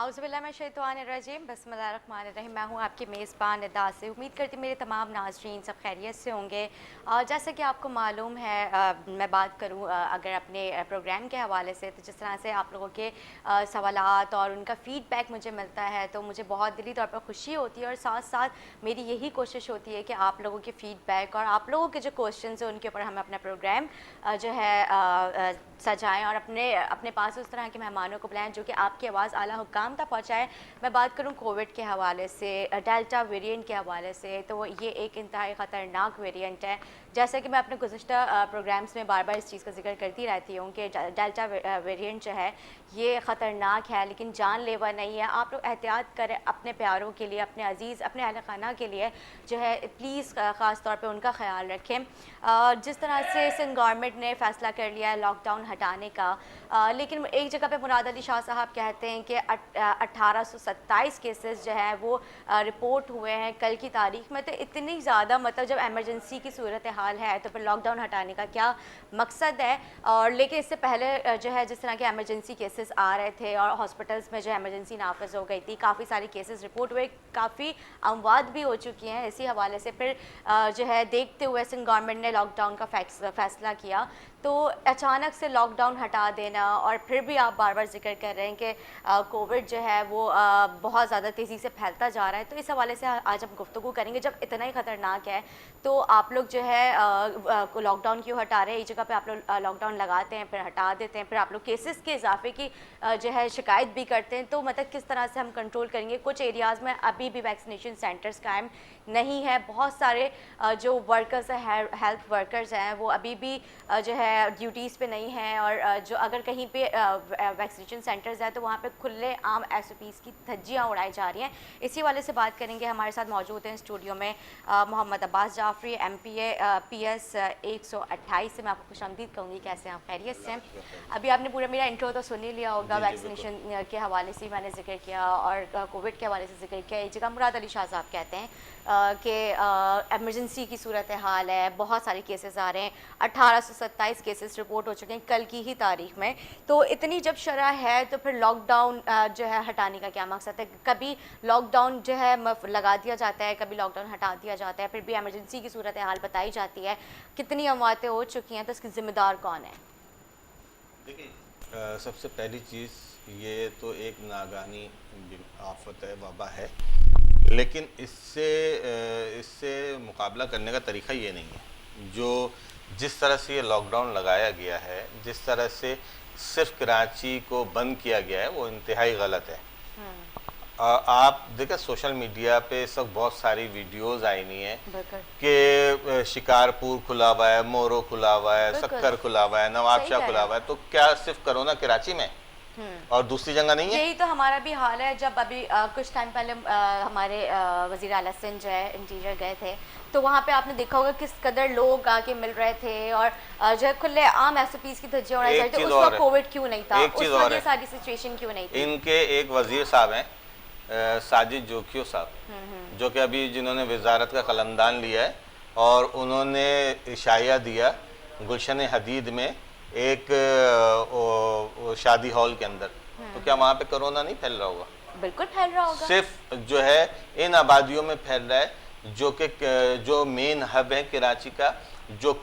औज़ुबिल्लाहिमिनश्शैतानिर्रजीम बिस्मिल्लाहिर्रहमानिर्रहीम। मैं हूँ आपकी मेज़बान निदा से। उम्मीद करती मेरे तमाम नाज़रीन सब खैरियत से होंगे। जैसा कि आपको मालूम है, मैं बात करूँ अगर अपने प्रोग्राम के हवाले से, तो जिस तरह से आप लोगों के सवालात और उनका फ़ीडबैक मुझे मिलता है तो मुझे बहुत दिली तौर पर खुशी होती है, और साथ साथ मेरी यही कोशिश होती है कि आप लोगों के फ़ीडबैक और आप लोगों के जो क्वेश्चन हैं उनके ऊपर हम अपना प्रोग्राम जो है सजाएँ और अपने अपने पास उस तरह के मेहमानों को बुलाएँ जो कि आपकी आवाज़ आला हुक्काम तक पहुँचाएँ। मैं बात करूँ कोविड के हवाले से, डेल्टा वेरिएंट के हवाले से, तो ये एक इंतहाई ख़तरनाक वेरिएंट है। जैसा कि मैं अपने गुज़िश्ता प्रोग्राम्स में बार बार इस चीज़ का जिक्र करती रहती हूँ कि डेल्टा वेरिएंट जो है ये ख़तरनाक है लेकिन जानलेवा नहीं है। आप लोग एहतियात करें अपने प्यारों के लिए, अपने अजीज़, अपने अहल खाना के लिए जो है, प्लीज़ ख़ास तौर पे उनका ख़्याल रखें। जिस तरह से सिंध गवर्नमेंट ने फ़ैसला कर लिया है लॉकडाउन हटाने का, लेकिन एक जगह पे मुराद अली शाह साहब कहते हैं कि 1827 केसेस जो है वो रिपोर्ट हुए हैं कल की तारीख में। तो इतनी ज़्यादा, मतलब जब एमरजेंसी की सूरत हाल है तो फिर लॉकडाउन हटाने का क्या मकसद है। और लेकिन इससे पहले जो है जिस तरह के एमरजेंसी केसेस आ रहे थे और हॉस्पिटल्स में जो एमरजेंसी नाफिज हो गई थी, काफ़ी सारे केसेस रिपोर्ट हुए, काफ़ी अमवात भी हो चुकी हैं। इसी हवाले से फिर जो है देखते हुए सिंध गवर्नमेंट ने लॉकडाउन का फ़ैसला किया। तो अचानक से लॉकडाउन हटा देना, और फिर भी आप बार बार जिक्र कर रहे हैं कि कोविड जो है वो बहुत ज़्यादा तेज़ी से फैलता जा रहा है। तो इस हवाले से आज हम गुफ्तगू करेंगे। जब इतना ही ख़तरनाक है तो आप लोग जो है लॉकडाउन क्यों हटा रहे हैं? एक जगह पे आप लोग लॉकडाउन लगाते हैं, फिर हटा देते हैं, फिर आप लोग केसेस के इजाफे की जो है शिकायत भी करते हैं। तो मतलब किस तरह से हम कंट्रोल करेंगे? कुछ एरियाज़ में अभी भी वैक्सीनेशन सेंटर्स कायम नहीं है। बहुत सारे जो वर्कर्स हैं, हेल्थ वर्कर्स हैं, वो अभी भी जो है ड्यूटीज़ पे नहीं हैं, और जो अगर कहीं पे वैक्सीनेशन सेंटर्स हैं तो वहाँ पे खुले आम SOPs की धज्जियाँ उड़ाई जा रही हैं। इसी वाले से बात करेंगे। हमारे साथ मौजूद हैं स्टूडियो में मोहम्मद अब्बास जाफरी, MPA PS 128 से। मैं आपको खुशामदीद कहूँगी। कैसे हैं आप? खैरियत से हैं? अभी आपने पूरा मेरा इंट्रो तो सुन ही लिया होगा। वैक्सीनेशन के हवाले से मैंने जिक्र किया और कोविड के हवाले से जिक्र किया। एक जगह मुराद अली शाह साहब कहते हैं कि एमरजेंसी की सूरत हाल है, बहुत सारे केसेस आ रहे हैं। 1827 केसेस रिपोर्ट हो चुके हैं कल की ही तारीख में। तो इतनी जब शरह है तो फिर लॉकडाउन जो है हटाने का क्या मकसद है? कभी लॉकडाउन जो है लगा दिया जाता है, कभी लॉकडाउन हटा दिया जाता है, फिर भी एमरजेंसी की सूरत हाल बताई जाती है। कितनी अमवातें हो चुकी हैं, तो इसकी ज़िम्मेदार कौन है? देखिए, सबसे पहली चीज़, ये तो एक नागानी आफत है, वबा है, लेकिन इससे मुकाबला करने का तरीका ये नहीं है। जिस तरह से ये लॉकडाउन लगाया गया है, जिस तरह से सिर्फ कराची को बंद किया गया है, वो इंतहाई गलत है। आप देखिए सोशल मीडिया पे इस वक्त बहुत सारी वीडियोस आई नहीं है कि शिकारपुर खुला हुआ है, मोरो खुला हुआ है, सक्कर खुला हुआ है, नवाबशाह खुला हुआ है। तो क्या सिर्फ कोरोना कराची में और दूसरी जगह नहीं है? यही तो हमारा भी हाल है। जब अभी कुछ टाइम पहले हमारे वज़ीर आला सिंध जो है इंटीरियर गए थे, तो वहाँ पे आपने देखा होगा किस कदर लोग आके मिल रहे थे और जो है खुले आम SOPs की धज्जियां उड़ाई जा रही थी। उस वक्त कोविड क्यों नहीं था? उस वक्त ये सारी सिचुएशन क्यों नहीं थी? इनके एक वजीर साहब हैं, साजिद जोकियो साहब, जो कि अभी जिन्होंने वजारत का कलमदान लिया है, और उन्होंने इशाया दिया गुलशन हदीद में एक शादी हॉल के अंदर। तो क्या वहाँ पे कोरोना नहीं फैल रहा होगा? बिल्कुल फैल रहा होगा। सिर्फ जो है इन आबादियों में फैल रहा है जो मेन हब है कराची का, जो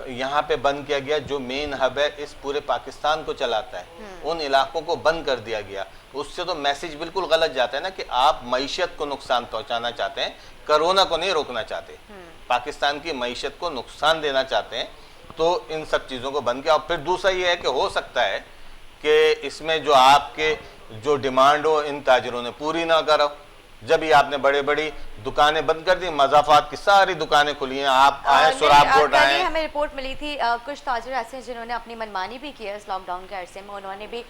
यहाँ पे बंद किया गया, जो मेन हब है इस पूरे पाकिस्तान को चलाता है, उन इलाकों को बंद कर दिया गया। उससे तो मैसेज बिल्कुल गलत जाता है ना कि आप मईशत को नुकसान पहुंचाना चाहते हैं, कोरोना को नहीं रोकना चाहते, पाकिस्तान की मईशत को नुकसान देना चाहते हैं। तो इन सब चीज़ों को बंद किया। और फिर दूसरा ये है कि हो सकता है कि इसमें जो आपके जो डिमांड हो इन ताजरों ने पूरी ना करो। जब ही आपने बड़े बड़ी दुकानें बंद कर दी, मज़ाफात की सारी दुकानें खुली हैं, आप आए सुराब कोट आए। हमें रिपोर्ट मिली थी कुछ ताजिर ऐसे हैं जिन्होंने अपनी मनमानी भी की है इस लॉकडाउन के अरसे में। उन्होंने भी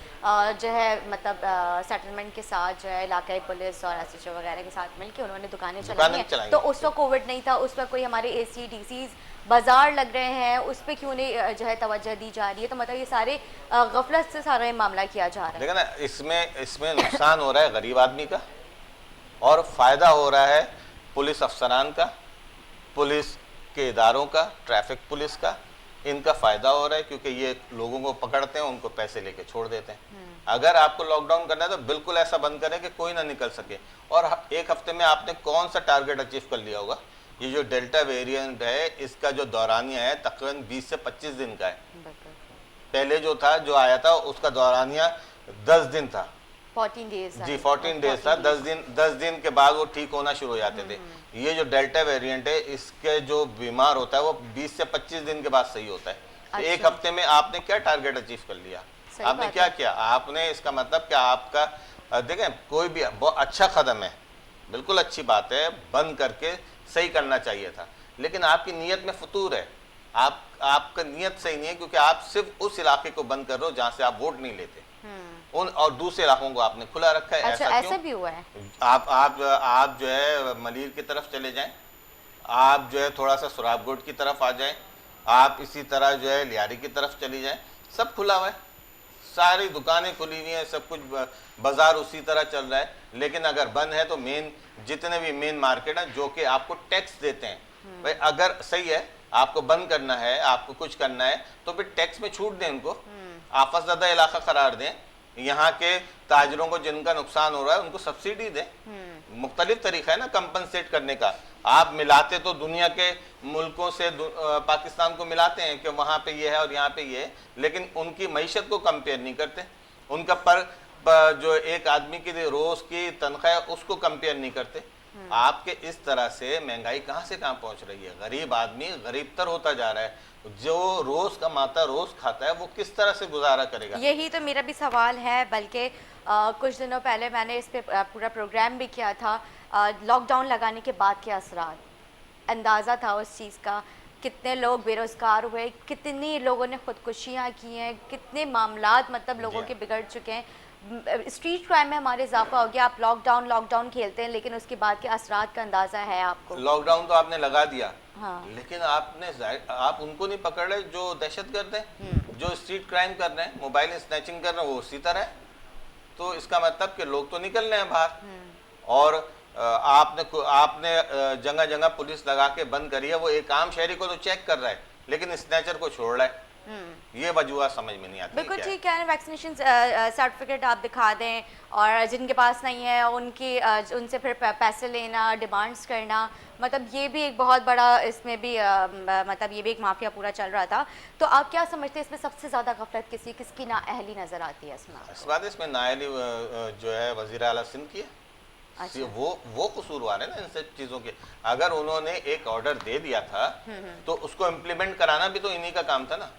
जो है मतलब सेटलमेंट के साथ जो है इलाकाई पुलिस और SHO वगैरह के साथ मिलकर उन्होंने दुकानें चलाई हैं। तो उस वक्त कोविड नहीं था, उस वक्त कोई हमारे AC DCs बाजार लग रहे हैं, उस पर क्यों नहीं जो है तवज्जो दी जा रही है? तो मतलब ये सारे गफलत से सारा मामला किया जा रहा है। देखा ना, इसमें नुकसान हो रहा है गरीब आदमी का और फ़ायदा हो रहा है पुलिस अफसरान का, पुलिस के इदारों का, ट्रैफिक पुलिस का। इनका फ़ायदा हो रहा है क्योंकि ये लोगों को पकड़ते हैं, उनको पैसे लेके छोड़ देते हैं। अगर आपको लॉकडाउन करना है तो बिल्कुल ऐसा बंद करें कि कोई ना निकल सके। और एक हफ्ते में आपने कौन सा टारगेट अचीव कर लिया होगा? ये जो डेल्टा वेरिएंट है इसका जो दौरानिया है तकरीबन 20 से 25 दिन का है। पहले जो था, जो आया था, उसका दौरानिया 10 दिन था, 14 डेज जी 14 डेज था। 10 दिन के बाद वो ठीक होना शुरू हो जाते थे। ये जो डेल्टा वेरिएंट है इसके जो बीमार होता है वो 20 से 25 दिन के बाद सही होता है। तो एक हफ्ते में आपने क्या टारगेट अचीव कर लिया? आपने क्या किया? आपने, इसका मतलब कि आपका देखें, कोई भी बहुत अच्छा कदम है, बिल्कुल अच्छी बात है, बंद करके सही करना चाहिए था, लेकिन आपकी नीयत में फतूर है। आपका नीयत सही नहीं है, क्योंकि आप सिर्फ उस इलाके को बंद कर रहे हो जहां से आप वोट नहीं लेते, उन और दूसरे इलाकों को आपने खुला रखा है। अच्छा, ऐसा भी हुआ है? आप जो है मलीर की तरफ चले जाएं, आप जो है थोड़ा सा सुराबगोट की तरफ आ जाएं, आप इसी तरह जो है लियारी की तरफ चली जाएं, सब खुला हुआ है, सारी दुकानें खुली हुई हैं, सब कुछ, बाजार उसी तरह चल रहा है। लेकिन अगर बंद है तो जितने भी मेन मार्केट हैं जो कि आपको टैक्स देते हैं, भाई अगर सही है आपको बंद करना है, आपको कुछ करना है, तो फिर टैक्स में छूट दें उनको, आफत ज़दा इलाका करार दें। यहाँ के ताजरों को जिनका नुकसान हो रहा है उनको सब्सिडी दें। मुख्तलिफ तरीका है ना कंपनसेट करने का। आप मिलाते तो दुनिया के मुल्कों से पाकिस्तान को मिलाते हैं कि वहाँ पे ये है और यहाँ पे ये है, लेकिन उनकी मईशत को कंपेयर नहीं करते। उनका जो एक आदमी की रोज़ की तनख्वाह है उसको कंपेयर नहीं करते। आपके इस तरह से महंगाई कहाँ से कहाँ पहुँच रही है। गरीब आदमी गरीब तर होता जा रहा है। जो रोज़ कमाता रोज़ खाता है वो किस तरह से गुजारा करेगा? यही तो मेरा भी सवाल है। बल्कि कुछ दिनों पहले मैंने इस पे पूरा प्रोग्राम भी किया था। लॉकडाउन लगाने के बाद के असरात, अंदाज़ा था उस चीज़ का, कितने लोग बेरोज़गार हुए, कितनी लोगों ने ख़ुदकुशियाँ की हैं, कितने मामलात मतलब लोगों के बिगड़ चुके हैं। स्ट्रीट क्राइम में हमारे इजाफा हो गया। आप लॉकडाउन खेलते हैं, लेकिन उसके बाद के असरात का अंदाज़ा है आपको। लॉकडाउन तो आपने लगा दिया, हाँ, लेकिन आप उनको नहीं पकड़ रहे जो दहशतगर्द हैं, जो स्ट्रीट क्राइम कर रहे हैं, मोबाइल स्नैचिंग कर रहे हैं, वो उसी तरह है। तो इसका मतलब कि लोग तो निकल रहे हैं बाहर, और आपने जगह जगह पुलिस लगा के बंद करी है। वो एक आम शहरी को तो चेक कर रहा है, लेकिन स्नैचर को छोड़ रहा है। ये वजूहत समझ में नहीं आती। बिल्कुल ठीक है। वैक्सीनेशन सर्टिफिकेट आप दिखा दें, और जिनके पास नहीं है उनसे फिर पैसे लेना, डिमांड्स करना, मतलब ये भी एक बहुत बड़ा, इसमें भी मतलब ये भी एक माफिया पूरा चल रहा था। तो आप क्या समझते हैं इसमें सबसे ज़्यादा गफलत किसकी नाअहली नज़र आती है? इसमें नाअहली जो है वज़ीर आला सिंध की है। अच्छा। वो कसूरवार है ना इन सब चीज़ों के। अगर उन्होंने एक ऑर्डर दे दिया था तो उसको इम्प्लीमेंट कराना भी तो इन्हीं का काम था ना।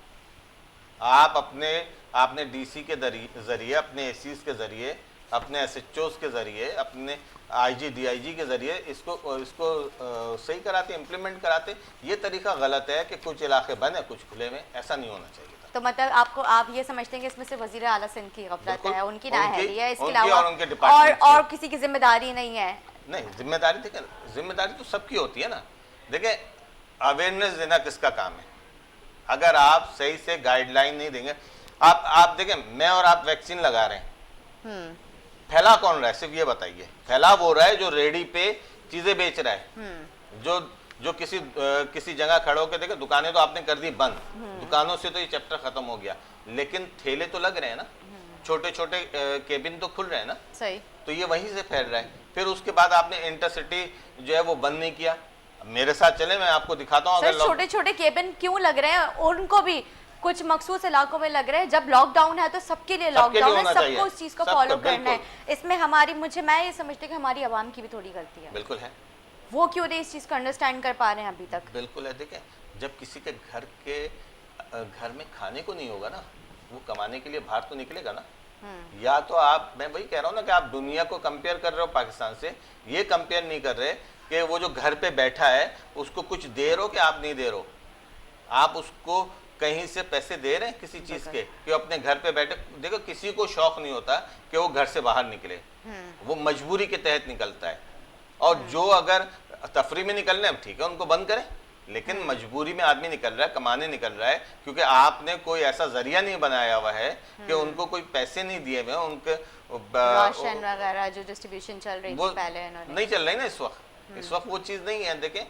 आपने डीसी के जरिए, अपने एसीज के जरिए, अपने एसएचओस के जरिए, अपने आईजी डीआईजी के जरिए इसको सही कराते, इम्प्लीमेंट कराते। ये तरीका गलत है कि कुछ इलाके बंद है कुछ खुले में, ऐसा नहीं होना चाहिए था। तो मतलब आप ये समझते हैं कि इसमें से वज़ीर आला सिंध की गफलत है, उनकी नाअहली है, इसके अलावा और किसी की जिम्मेदारी नहीं है? नहीं, जिम्मेदारी तो सबकी होती है ना। देखें, अवेयरनेस देना किसका काम है? अगर आप सही से गाइडलाइन नहीं देंगे, आप देखें, मैं और आप वैक्सीन लगा रहे हैं, फैला कौन रहा है? सिर्फ ये बताइए। फैला वो रहा है जो रेडी पे चीजें बेच रहा है, जो किसी जगह खड़े होकर, देखे दुकानें तो आपने कर दी बंद, दुकानों से तो ये चैप्टर खत्म हो गया, लेकिन ठेले तो लग रहे हैं ना, छोटे छोटे केबिन तो खुल रहे हैं ना। सही। तो ये वहीं से फैल रहा है। फिर उसके बाद आपने इंटरसिटी जो है वो बंद नहीं किया। मेरे साथ चले, मैं आपको दिखाता हूँ। अगर छोटे छोटे केबिन क्यों लग रहे हैं? उनको भी कुछ मखसूस इलाकों में लग रहे हैं। जब लॉकडाउन है तो सबके लिए लॉकडाउन है, सबको उस चीज को फॉलो करना है। इसमें मैं ये समझती हूँ कि हमारी आवाम की भी थोड़ी गलती है। बिल्कुल है। वो क्यों नहीं इस चीज को अंडरस्टैंड कर पा रहे हैं अभी तक? बिल्कुल है। देखें, जब किसी के घर में खाने को नहीं होगा ना, वो कमाने के लिए बाहर तो निकलेगा ना। या तो मैं वही कह रहा हूँ ना कि आप दुनिया को कंपेयर कर रहे हो पाकिस्तान से, ये कंपेयर नहीं कर रहे कि वो जो घर पे बैठा है उसको कुछ दे रहे हो कि आप नहीं दे रहे हो। आप उसको कहीं से पैसे दे रहे हैं किसी चीज के, कि अपने घर पे बैठे। देखो, किसी को शौक नहीं होता कि वो घर से बाहर निकले, वो मजबूरी के तहत निकलता है। और जो अगर तफरी में निकलने हैं, ठीक है, उनको बंद करें, लेकिन मजबूरी में आदमी निकल रहा है, कमाने निकल रहा है, क्योंकि आपने कोई ऐसा जरिया नहीं बनाया हुआ है कि उनको कोई पैसे नहीं दिए हुए, उनके राशन वगैरह जो डिस्ट्रीब्यूशन चल रही थी पहले, नहीं चल रही ना इस वक्त। वो चीज़ नहीं है। देखें,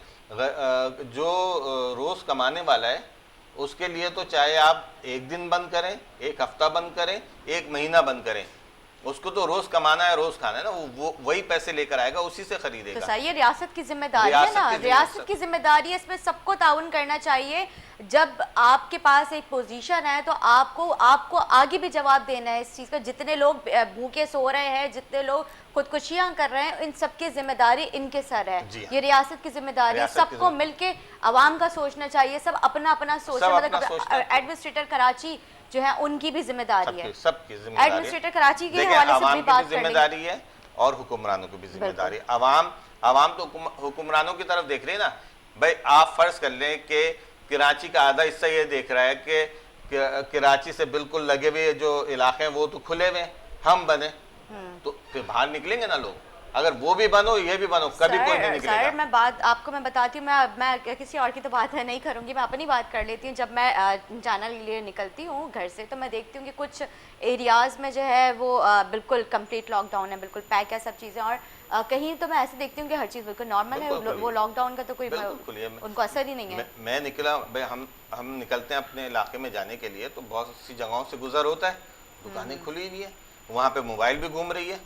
जो रोज़ कमाने वाला है उसके लिए तो चाहे आप एक दिन बंद करें, एक हफ्ता बंद करें, एक महीना बंद करें, उसको तो रोज कमाना है, रोज खाना है ना, वो वही पैसे लेकर आएगा, उसी से तो खरीदेगा। सर ये रियासत की जिम्मेदारी है ना, रियासत की जिम्मेदारी है, इसमें सबको ताउन करना चाहिए। जब आपके पास एक पोजीशन है तो आपको आपको आगे भी जवाब देना है इस चीज़ का। जितने लोग भूखे सो रहे हैं, जितने लोग खुदकुशियां कर रहे हैं, इन सबकी जिम्मेदारी इनके सर है। ये रियासत की जिम्मेदारी है, सबको मिलके आवाम का सोचना चाहिए, सब अपना अपना सोचना। मतलब एडमिनिस्ट्रेटर कराची जो है उनकी भी जिम्मेदारी है, सबकी जिम्मेदारी, एडमिनिस्ट्रेटर कराची के हवाले से भी बात जिम्मेदारी है और हुक्मरानों की भी जिम्मेदारी। आवाम तो हुक्मरानों की तरफ देख रही है ना भाई। आप फर्ज कर लें कि कराची का आधा हिस्सा ये देख रहा है कि कराची से बिल्कुल लगे हुए जो इलाके हैं वो तो खुले हुए, हम बने तो फिर बाहर निकलेंगे ना लोग। अगर वो भी बनो ये भी बनो, कभी कोई नहीं निकलेगा। सर मैं बताती हूँ, मैं किसी और की तो बात नहीं करूँगी, मैं अपनी बात कर लेती हूँ। जब मैं चैनल के लिए निकलती हूँ घर से तो मैं देखती हूँ कि कुछ एरियाज़ में जो है वो बिल्कुल कंप्लीट लॉकडाउन है, बिल्कुल पैक है सब चीज़ें। और कहीं तो मैं ऐसे देखती हूँ कि हर चीज़ बिल्कुल नॉर्मल है, वो लॉकडाउन का तो कोई उनको असर ही नहीं है। मैं निकला भाई, हम निकलते हैं अपने इलाके में जाने के लिए तो बहुत सी जगहों से गुजर होता है, दुकानें खुली हुई है, वहाँ पे मोबाइल भी घूम रही है।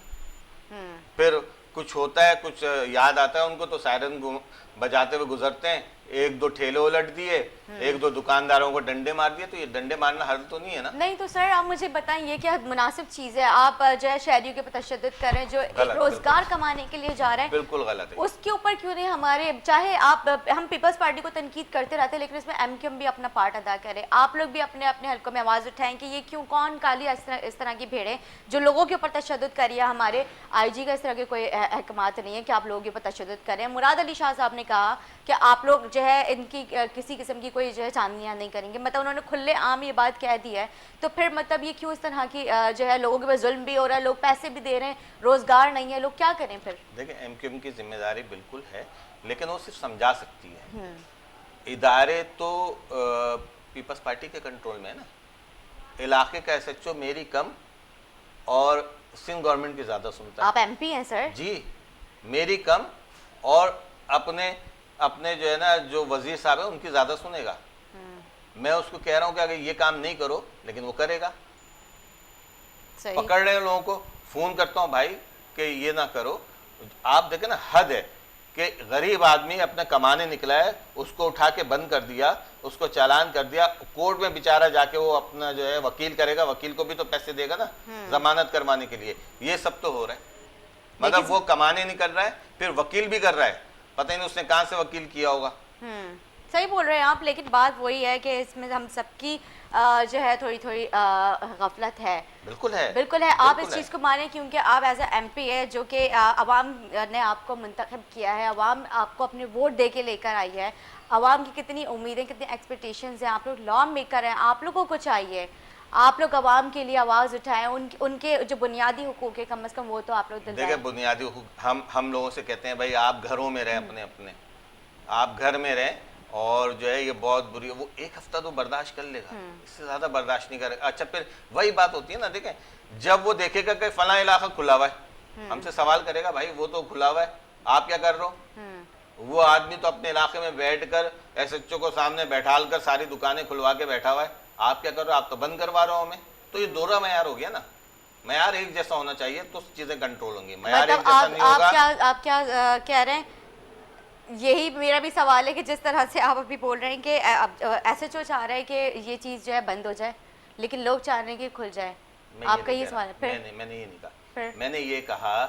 फिर कुछ होता है, कुछ याद आता है उनको तो सायरन बजाते हुए गुजरते हैं, एक दो ठेले उलट दिए, एक दो दुकानदारों को डंडे मार दिए। तो ये डंडे मारना हल तो नहीं है ना। नहीं तो सर आप मुझे बताएं ये क्या मुनासिब चीज़ है? आप जो है शहरियों के ऊपर तशद्दुद करें जो रोजगार कमाने के लिए जा रहे हैं, बिल्कुल गलत है। उसके ऊपर क्यों नहीं हमारे, चाहे हम पीपल्स पार्टी को तनकीद करते रहते हैं लेकिन इसमें एमक्यूएम भी अपना पार्ट अदा करे। आप लोग भी अपने अपने हल्कों में आवाज़ उठाएं कि ये क्यों, कौन काली इस तरह की भीड़ें जो लोगों के ऊपर तशद्दुद करिए। हमारे IG का इस तरह के कोई अहकामात नहीं है कि आप लोगों के ऊपर तशद्दुद करें। मुराद अली शाह साहब ने कहा कि आप लोग जो है इनकी किसी किस्म की कोई जो है चांदनियाँ नहीं करेंगे, मतलब उन्होंने खुले आम ये बात कह दी है। तो फिर मतलब ये क्यों इस तरह की जो है लोगों के पास जुल्म भी हो रहा है, लोग पैसे भी दे रहे हैं, रोजगार नहीं है, लोग क्या करें फिर? देखिए एमक्यूएम की जिम्मेदारी बिल्कुल है, लेकिन वो सिर्फ समझा सकती है। इदारे तो पीपल्स पार्टी के कंट्रोल में है ना। इलाके का SHO मेरी कम और सिंध गवर्नमेंट की ज्यादा सुनता है। आप MP हैं सर? जी, मेरी कम और अपने जो है ना जो वजीर साहब है उनकी ज्यादा सुनेगा। मैं उसको कह रहा हूँ कि अगर ये काम नहीं करो, लेकिन वो करेगा। पकड़ रहे हैं लोगों को, फोन करता हूँ भाई कि ये ना करो। आप देखें ना, हद है कि गरीब आदमी अपने कमाने निकला है, उसको उठा के बंद कर दिया, उसको चालान कर दिया, कोर्ट में बेचारा जाके वो अपना जो है वकील करेगा, वकील को भी तो पैसे देगा ना जमानत करवाने के लिए। ये सब तो हो रहा है, मतलब वो कमाने निकल रहा है फिर वकील भी कर रहा है, पता ही नहीं उसने कहाँ से वकील किया होगा। सही बोल रहे हैं आप, लेकिन बात वही है कि इसमें हम सबकी जो है थोड़ी थोड़ी गफलत है। बिल्कुल है, बिल्कुल है। आप इस चीज़ को माने क्योंकि आप एज ए MP है जो कि अवाम ने आपको मुंतखब किया है, अवाम आपको अपने वोट दे के लेकर आई है, अवाम की कितनी उम्मीदें, कितनी एक्सपेक्टेशंस हैं। आप लोग लॉ मेकर हैं, आप लोगों को चाहिए आप लोग अवाम के लिए आवाज़ उठाएं, उनके जो बुनियादी हुकूक है कम से कम वो तो आप लोग दिलवाएं। देखिए बुनियादी हुकूक हम लोगों से कहते हैं भाई आप घरों में रहें, अपने अपने आप घर में रहें, और जो है ये बहुत बुरी है, वो एक हफ्ता तो बर्दाश्त कर लेगा, इससे ज्यादा बर्दाश्त नहीं करेगा। अच्छा फिर वही बात होती है ना, देखें जब वो देखेगा कि फला इलाका खुला हुआ है, हमसे सवाल करेगा भाई वो तो खुला हुआ है, आप क्या कर रहे हो? वो आदमी तो अपने इलाके में बैठकर SHO को सामने बैठाल कर सारी दुकानें खुलवा के बैठा हुआ है, आप क्या कर रहे हो? आप तो बंद करवा रहे हो हमें। तो ये दोहरा मयार हो गया ना, मयार एक जैसा होना चाहिए तो चीजें कंट्रोल होंगी, मयार एक जैसा नहीं होगा। आप क्या कह रहे हैं? यही मेरा भी सवाल है कि जिस तरह से आप अभी बोल रहे हैं कि SHO चाह रहा है कि ये चीज़ जो है बंद हो जाए, लेकिन लोग चाह रहे हैं कि खुल जाए, आपका ये सवाल है? फिर मैंने ये नहीं कहा, मैंने ये कहा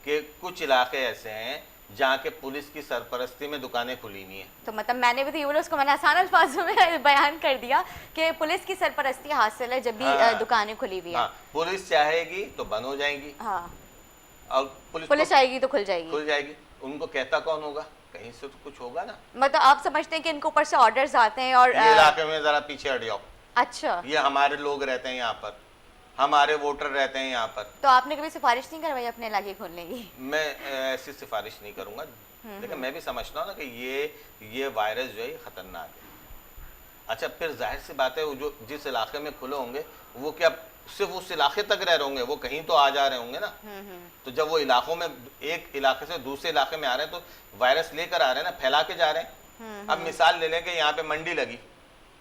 कि कुछ इलाके ऐसे हैं जहाँ के पुलिस की सरपरस्ती में दुकानें खुली नहीं है। तो मतलब मैंने भी तो ये बोला, उसको मैंने आसान अल्फाजों में बयान कर दिया कि पुलिस की सरपरस्ती हासिल है जब भी दुकानें खुली हुई है। पुलिस चाहेगी तो बंद हो जाएंगी, और पुलिस चाहेगी तो खुल जाएगी। उनको कहता कौन होगा? कहीं से तो कुछ होगा ना। मतलब आप समझते हैं कि इनको ऊपर से ऑर्डर्स आते हैं और ये इलाके में जरा पीछे हट जाओ। अच्छा, ये हमारे लोग रहते हैं यहाँ पर, हमारे वोटर रहते हैं यहाँ पर। तो आपने कभी सिफारिश नहीं करवाई अपने इलाके खोलने की? मैं ऐसी सिफारिश नहीं करूंगा, लेकिन मैं भी समझता हूँ ना कि ये वायरस जो है ये खतरनाक है। अच्छा फिर जाहिर सी बात है, वो जो जिस इलाके में खुले होंगे वो क्या सिर्फ उस इलाके तक रह रहे होंगे, वो कहीं तो आ जा रहे होंगे ना। तो जब वो इलाकों में एक इलाके से दूसरे इलाके में आ रहे हैं तो वायरस लेकर आ रहे हैं ना, फैला के जा रहे हैं। अब मिसाल ले लें कि यहाँ पे मंडी लगी,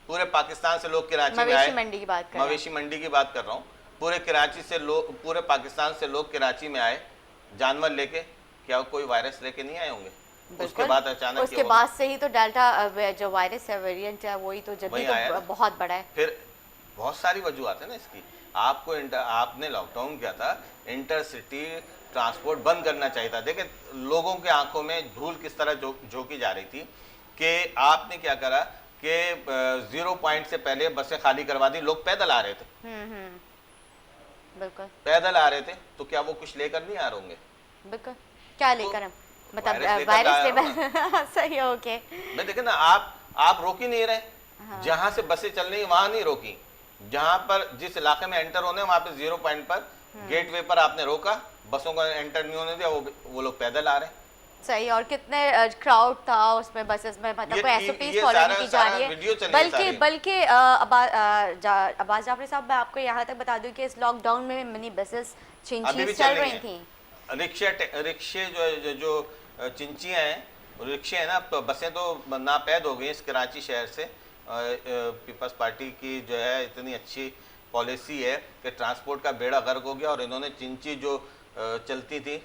पूरे पाकिस्तान से लोग कराची में मवेशी आए। मंडी की बात कर रहे हैं। मवेशी मंडी की बात कर रहा हूँ। पूरे कराची से लोग, पूरे पाकिस्तान से लोग कराची में आए जानवर लेके, क्या वो कोई वायरस लेके नहीं आए होंगे? उसके बिल्कुल। बाद अचानक ये उसके हो बाद से ही तो डेल्टा जो वायरस है, वेरिएंट है, वही तो जल्दी वही तो आया ना। बहुत बड़ा है। फिर बहुत सारी वजूहत है ना इसकी। आपने लॉकडाउन किया था, इंटरसिटी ट्रांसपोर्ट बंद करना चाहिए था। देखिए लोगों के आंखों में धूल किस तरह झोंकी जा रही थी कि आपने क्या करा कि 0 पॉइंट से पहले बसें खाली करवा दी, लोग पैदल आ रहे थे। बिल्कुल पैदल आ रहे थे तो क्या वो कुछ लेकर नहीं आ रहे होंगे? बिल्कुल। क्या लेकर हम, मतलब वायरस वायरस लेकर लेकर सही है, ओके। मैं देखे ना, आप रोक ही नहीं रहे। जहां से बसें चल रही वहां नहीं रोकी, जहां पर जिस इलाके में एंटर होने वहां पे 0 पॉइंट पर गेटवे पर आपने रोका, बसों का एंटर नहीं होने दिया, वो लोग पैदल आ रहे हैं। सही। और कितने क्राउड था उसमें, बसेस में, मतलब कोई एसओपीज फॉलो नहीं की जा रही है। बल्कि अब्बास जाफरी साहब, मैं आपको यहाँ तक बता दूं कि इस लॉकडाउन में मिनी बसेस अभी भी चल रही थी। रिक्शे जो चिंचियाँ हैं, रिक्शे हैं ना, तो बसें तो नापैद हो गई इस कराची शहर से। पीपल्स पार्टी की जो है इतनी अच्छी पॉलिसी है कि ट्रांसपोर्ट का बेड़ा गर्क हो गया, और इन्होंने चिंची जो चलती थी,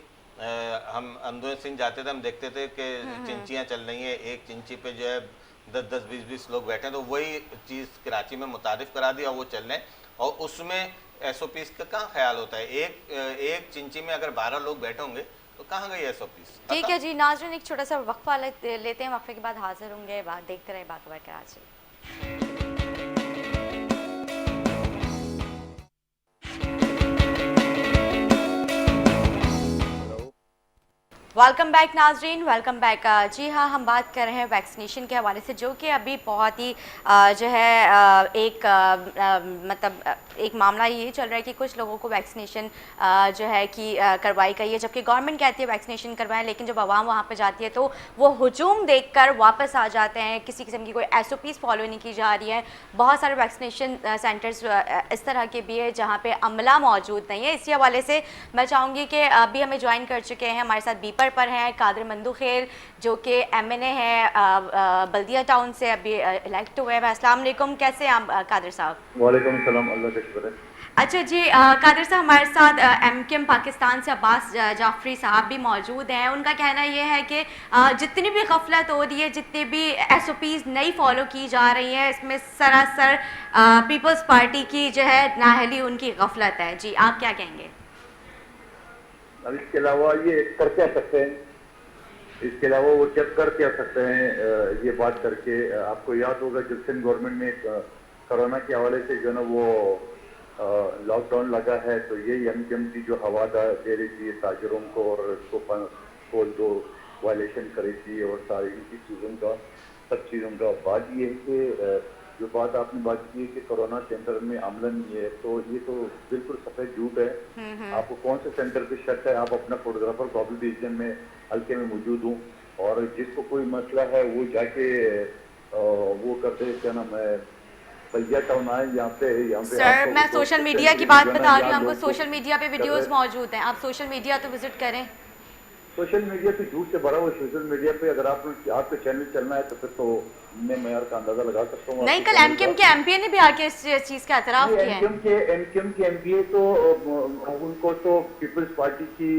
हम अंदर सिंह जाते थे, हम देखते थे कि चिंचियाँ चल रही हैं, एक चिंची पे जो है 10-10, 20-20 लोग बैठे हैं, तो वही चीज़ कराची में मुतारिफ करा दी और वो चल रहे हैं। और उसमें एसओपीस का कहाँ ख्याल होता है? एक चिंची में अगर 12 लोग बैठे होंगे तो कहाँ गई एसओपीस? ठीक है जी नाज़रीन, एक छोटा सा वक्फा लेते हैं, वक्फे के बाद हाजिर होंगे, देखते रहे बात कराची। वेलकम बैक नाजरीन, वेलकम बैक। जी हाँ, हम बात कर रहे हैं वैक्सीनेशन के हवाले से, जो कि अभी बहुत ही जो है मतलब एक मामला ये चल रहा है कि कुछ लोगों को वैक्सीनेशन जो है कि करवाई गई है, जबकि गवर्नमेंट कहती है वैक्सीनेशन करवाएं, लेकिन जब आवाम वहाँ पे जाती है तो वो हुजूम देखकर वापस आ जाते हैं। किसी किस्म की कोई एसओपीज़ फॉलो नहीं की जा रही है। बहुत सारे वैक्सीनेशन सेंटर्स इस तरह के भी है जहाँ पे अमला मौजूद नहीं है। इसी हवाले से मैं चाहूँगी कि अभी हमें ज्वाइन कर चुके हैं, हमारे साथ बीपर पर हैं कादिर मंदू खेल, जो कि एमएनए है बल्दिया टाउन से, अभी इलेक्ट हुए हैं। अस्सलाम वालेकुम, कैसे हैं आप कादिर साहब? वालेकुम सलाम, अल्लाह का शुक्र है। अच्छा जी, कादिर साहब, हमारे साथ एमकेएम पाकिस्तान से अब्बास जाफरी साहब भी मौजूद हैं। उनका कहना ये है कि जितनी भी गफलत हो रही है, जितनी भी एसओपीज़ नहीं फॉलो की जा रही हैं, इसमें सरासर पीपल्स पार्टी की जो है नाअहली, उनकी गफलत है। जी आप क्या कहेंगे? अब इसके अलावा ये कर क्या सकते हैं, इसके अलावा वो चेक कर क्या सकते हैं? ये बात करके आपको याद होगा जब सिंध गवर्नमेंट में कोरोना के हवाले से जो ना वो लॉकडाउन लगा है, तो ये एमकेएम की जो हवा दे रही थी ताजरों को, और उसको जो वायलेशन करी थी, और सारी इनकी चीज़ों का, सब चीज़ों का। बात ये है कि जो बात आपने बात की है कि कोरोना सेंटर में अमला नहीं है, तो ये तो बिल्कुल सफेद झूठ है। आपको कौन से सेंटर पे शक है? आप अपना फोटोग्राफर को अभी दीजिए, मैं हल्के में मौजूद हूँ, और जिसको कोई मसला है वो जाके वो करते हैं, क्या नाम है, बल्दिया टाउन आए यहाँ पे सर, मैं सोशल मीडिया की बात बता रही हूँ, हमको सोशल मीडिया पे वीडियोस मौजूद हैं, आप सोशल मीडिया तो विजिट करें। सोशल मीडिया पे झूठ से भरा हुआ सोशल मीडिया पे, अगर आपके चैनल चलना है तो फिर तो मैं मैार का अंदाजा लगा सकता हूँ। नहीं, कल एमकेएम के एमपीए ने भी आके इस चीज का एतराफ किया है। एमकेएम के एमपीए तो उनको तो पीपल्स पार्टी की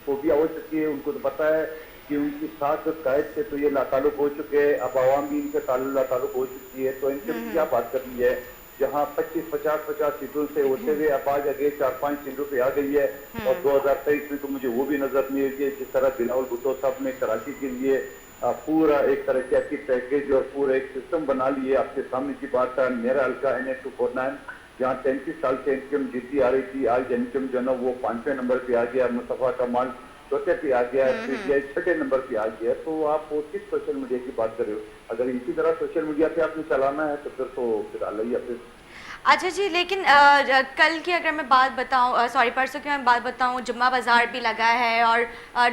को भी आवश्यकता है, उनको तो पता है कि उनके साथ कायद से तो ये लाताल्लुक हो चुके हैं, अब आवाम भी इनके लाताल्लुक हो चुकी है। तो एमकेएम की क्या बात कर रही है, जहाँ 25-50 सीटों से होते हुए अब आज आगे 4-5 सीटों पे आ गई है, और 2023 में तो मुझे वो भी नजर नहीं आई, जिस तरह बिलावल भुट्टो साहब ने कराची के लिए पूरा एक तरक्याती पैकेज और पूरा एक सिस्टम बना लिए। आपके सामने की बात है, मेरा हल्का NH-249 जहाँ 33 साल से एमकेएम जीती आ रही थी, आज एमकेएम जो है वो 5वें नंबर पे आ गया, मुस्तफा कमाल चौथे पे आ गया, पीटीआई 6ठे नंबर पे आ गया। तो आप किस सोशल मीडिया की बात कर रहे हो? अगर इसी तरह सोशल मीडिया पे आपने चलाना है तो फिर अल्लाह फिर। अच्छा जी, लेकिन कल की अगर मैं बात बताऊं, सॉरी परसों की मैं बात बताऊं, जुम्मा बाज़ार भी लगा है और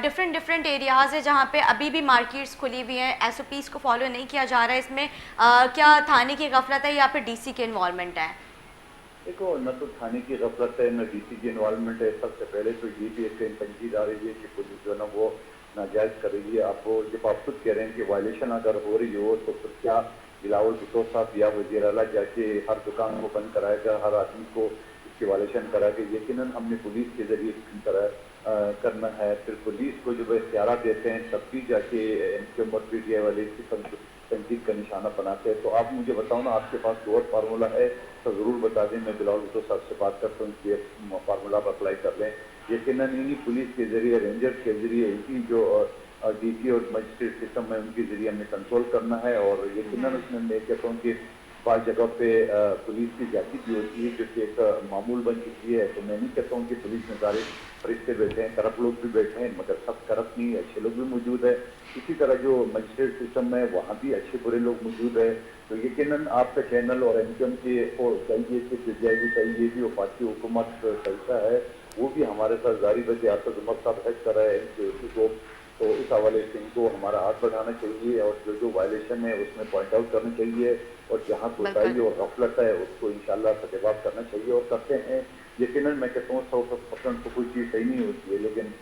डिफरेंट एरियाज़ है जहां पे अभी भी मार्केट्स खुली हुई हैं, एसओपीज़ को फॉलो नहीं किया जा रहा है। इसमें क्या थाने की गफलत है या फिर डीसी के इन्वॉल्वमेंट है? देखो, न तो थाने की गफलत है, न डीसी की इन्वॉल्वमेंट है। सबसे पहले तो ये भी एक तंजीद आ रही है कि पुलिस जो है ना वो नाजायज़ कर रही है। आपको जब आप खुद कह रहे हैं कि वायलेशन अगर हो रही हो तो फिर क्या बिलावल भुट्टो साहब या वज़ीर आला जाके हर दुकान को बंद कराएगा, हर आदमी को इसकी वायलेशन कराएगा, यकीनन हमने पुलिस के जरिए करना है। फिर पुलिस को जो इख्तियार देते हैं तब भी जाके एमक्यूएम और पीटीआई वाले इसकी तनकीद का निशाना बनाते हैं। तो आप मुझे बताओ ना, आपके पास कोई और फार्मूला है तो ज़रूर बता दें, मैं बिलावल भुट्टो साहब से बात करता हूँ, ये फार्मूला आप अप्लाई कर लें। यकीनन इन्हीं पुलिस के जरिए, रेंजर्स के जरिए, इनकी जो डीसी और मजिस्ट्रेट सिस्टम है उनके जरिए हमें कंट्रोल करना है। और यकीनन उसमें मैं कहता हूँ कि बाज़ जगह पे पुलिस की जाति भी होती है जो कि एक मामूल बन चुकी है। तो मैं नहीं कहता हूँ कि पुलिस में सारे फरिश्ते बैठे हैं, करप्ट लोग भी बैठे हैं, मगर सब करप्ट नहीं, अच्छे लोग भी मौजूद है। इसी तरह जो मजिस्ट्रेट सिस्टम है वहाँ भी अच्छे बुरे लोग मौजूद है। तो यकीनन आपका चैनल और एमक्यूएम के चाहिए कि पीटीआई भी चाहिए भी वफाकी हुकूमत कैसा है वो भी हमारे साथ जारी बजे आसद उमर साहब हेड कर रहे हैं को, तो इस हवाले से इनको हमारा हाथ बढ़ाना चाहिए और जो वायलेशन है उसमें पॉइंट आउट करना चाहिए और जहाँ कोताही और गफलत है उसको इंशाल्लाह सदेबाद करना चाहिए और करते हैं। यकीनन मैं कहता हूँ 100% तो कोई चीज़ सही नहीं होती है, लेकिन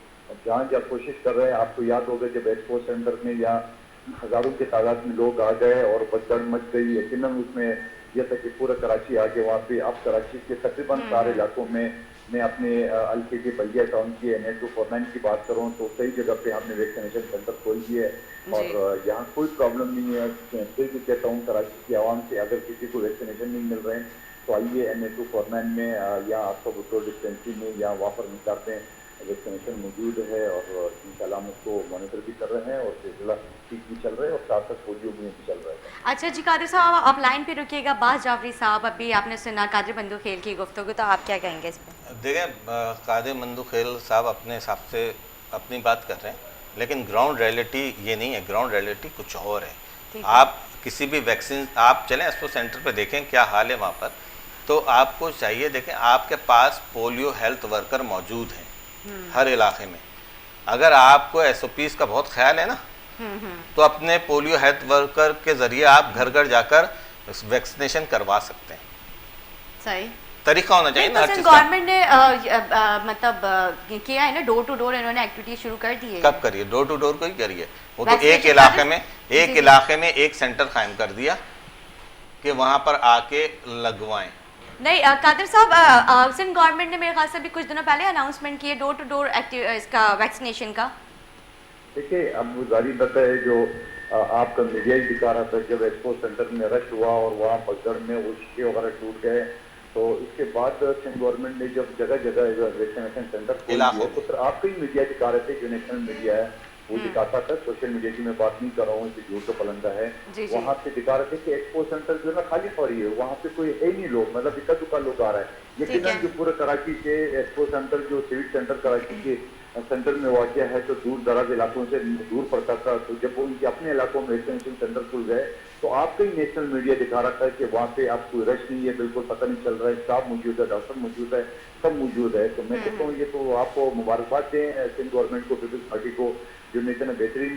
जहाँ जहाँ कोशिश कर रहे हैं, आपको याद होगा जब एक्सपो सेंटर में या हज़ारों की तादाद में लोग आ गए और भगदड़ मच गई, यकीनन उसमें यह था कि पूरा कराची आ गया वहाँ पे। अब कराची के तकरीबन सारे इलाकों में मैं अपने हल्के के बलिया टाउन की NH-249 की बात करूँ तो कई जगह पे हमने वैक्सीनेशन सेंटर खोल दिए है और यहाँ कोई प्रॉब्लम नहीं है। फिर भी कहता हूँ कराची की आवाम से अगर किसी को वैक्सीनेशन नहीं मिल रहे हैं तो आइए NH-249 में या आपको भुट्टो डिस्पेंसरी में या वहाँ पर निकालते हैं, वैक्सीनेशन मौजूद है और इंशाल्लाह हम उसको मॉनिटर भी कर रहे हैं और सिलसिला ठीक भी चल रहा है और साथ साथ पोलियो भी चल रहा है। अच्छा जी कादिर साहब, आप लाइन पे रुकिएगा। बास जाफरी साहब, अभी आपने सुना कादिर बंदूखेल की गुफ्तगू, तो आप क्या कहेंगे इस पर? देखें, कादिर बंदूखेल साहब अपने हिसाब से अपनी बात कर रहे हैं, लेकिन ग्राउंड रियलिटी ये नहीं है, ग्राउंड रियलिटी कुछ और है। आप किसी भी वैक्सीन, आप चलें एक्सपो सेंटर पे देखें क्या हाल है वहाँ पर, तो आपको चाहिए देखें आपके पास पोलियो हेल्थ वर्कर मौजूद हैं हर इलाके में। अगर आपको SOPs का बहुत ख्याल है ना, तो अपने पोलियो हेल्थ वर्कर के जरिए आप घर घर जाकर वैक्सीनेशन करवा सकते हैं। सही तरीका होना चाहिए ना हर चीज का। गवर्नमेंट ने मतलब किया है ना, डोर टू डोर इन्होंने एक्टिविटी शुरू कर दी है। कब करिए? डोर टू डोर को ही करिए। वो तो एक इलाके में एक सेंटर कायम कर दिया कि वहां पर आके लगवाएं। नहीं कादिर साहब, सिंध गवर्नमेंट ने मेरे ख्याल से भी कुछ दिनों पहले अनाउंसमेंट की है डोर टू डोर इसका वैक्सीनेशन का। देखिए, अब वो जारी बता है जो आपका मीडिया ही दिखा रहा था, जब एक्सपो सेंटर में रश हुआ और वहाँ पगड़ में वो शीशे वगैरह टूट गए, तो इसके बाद सिंध गवर्नमेंट ने जब जगह जगह वैक्सीनेशन सेंटर खोल दिए, तो फिर आपका ही मीडिया दिखा रहे थे, जो नेशनल मीडिया है वो दिखाता था। सोशल मीडिया की मैं बात नहीं कर रहा हूँ, इसे झूठ तो पलंदा है। वहाँ पे दिखा रहे थे कि एक्सपो सेंटर जो है ना खाली पड़ी है, वहाँ पे कोई है नहीं लोग, मतलब इक्का दुक्का लोग आ रहा है। यकीनन जो पूरे कराची के एक्सपो सेंटर, जो सिविक सेंटर कराची के सेंटर में वाक़या है, तो दूर दराज इलाकों से दूर पड़ता था। तो जब वो उनके अपने इलाकों में वैक्सीनेशन सेंटर खुल गए, तो आपका ही नेशनल मीडिया दिखा रहा था कि वहाँ पे आप कोई रश नहीं है, बिल्कुल पता नहीं चल रहा है, स्टाफ मौजूद है, डॉक्टर मौजूद है, सब मौजूद है। तो मैं कहता हूँ ये तो आपको मुबारकबाद दें सिंध गवर्नमेंट को, पीपल्स पार्टी को, जो इतने बेहतरीन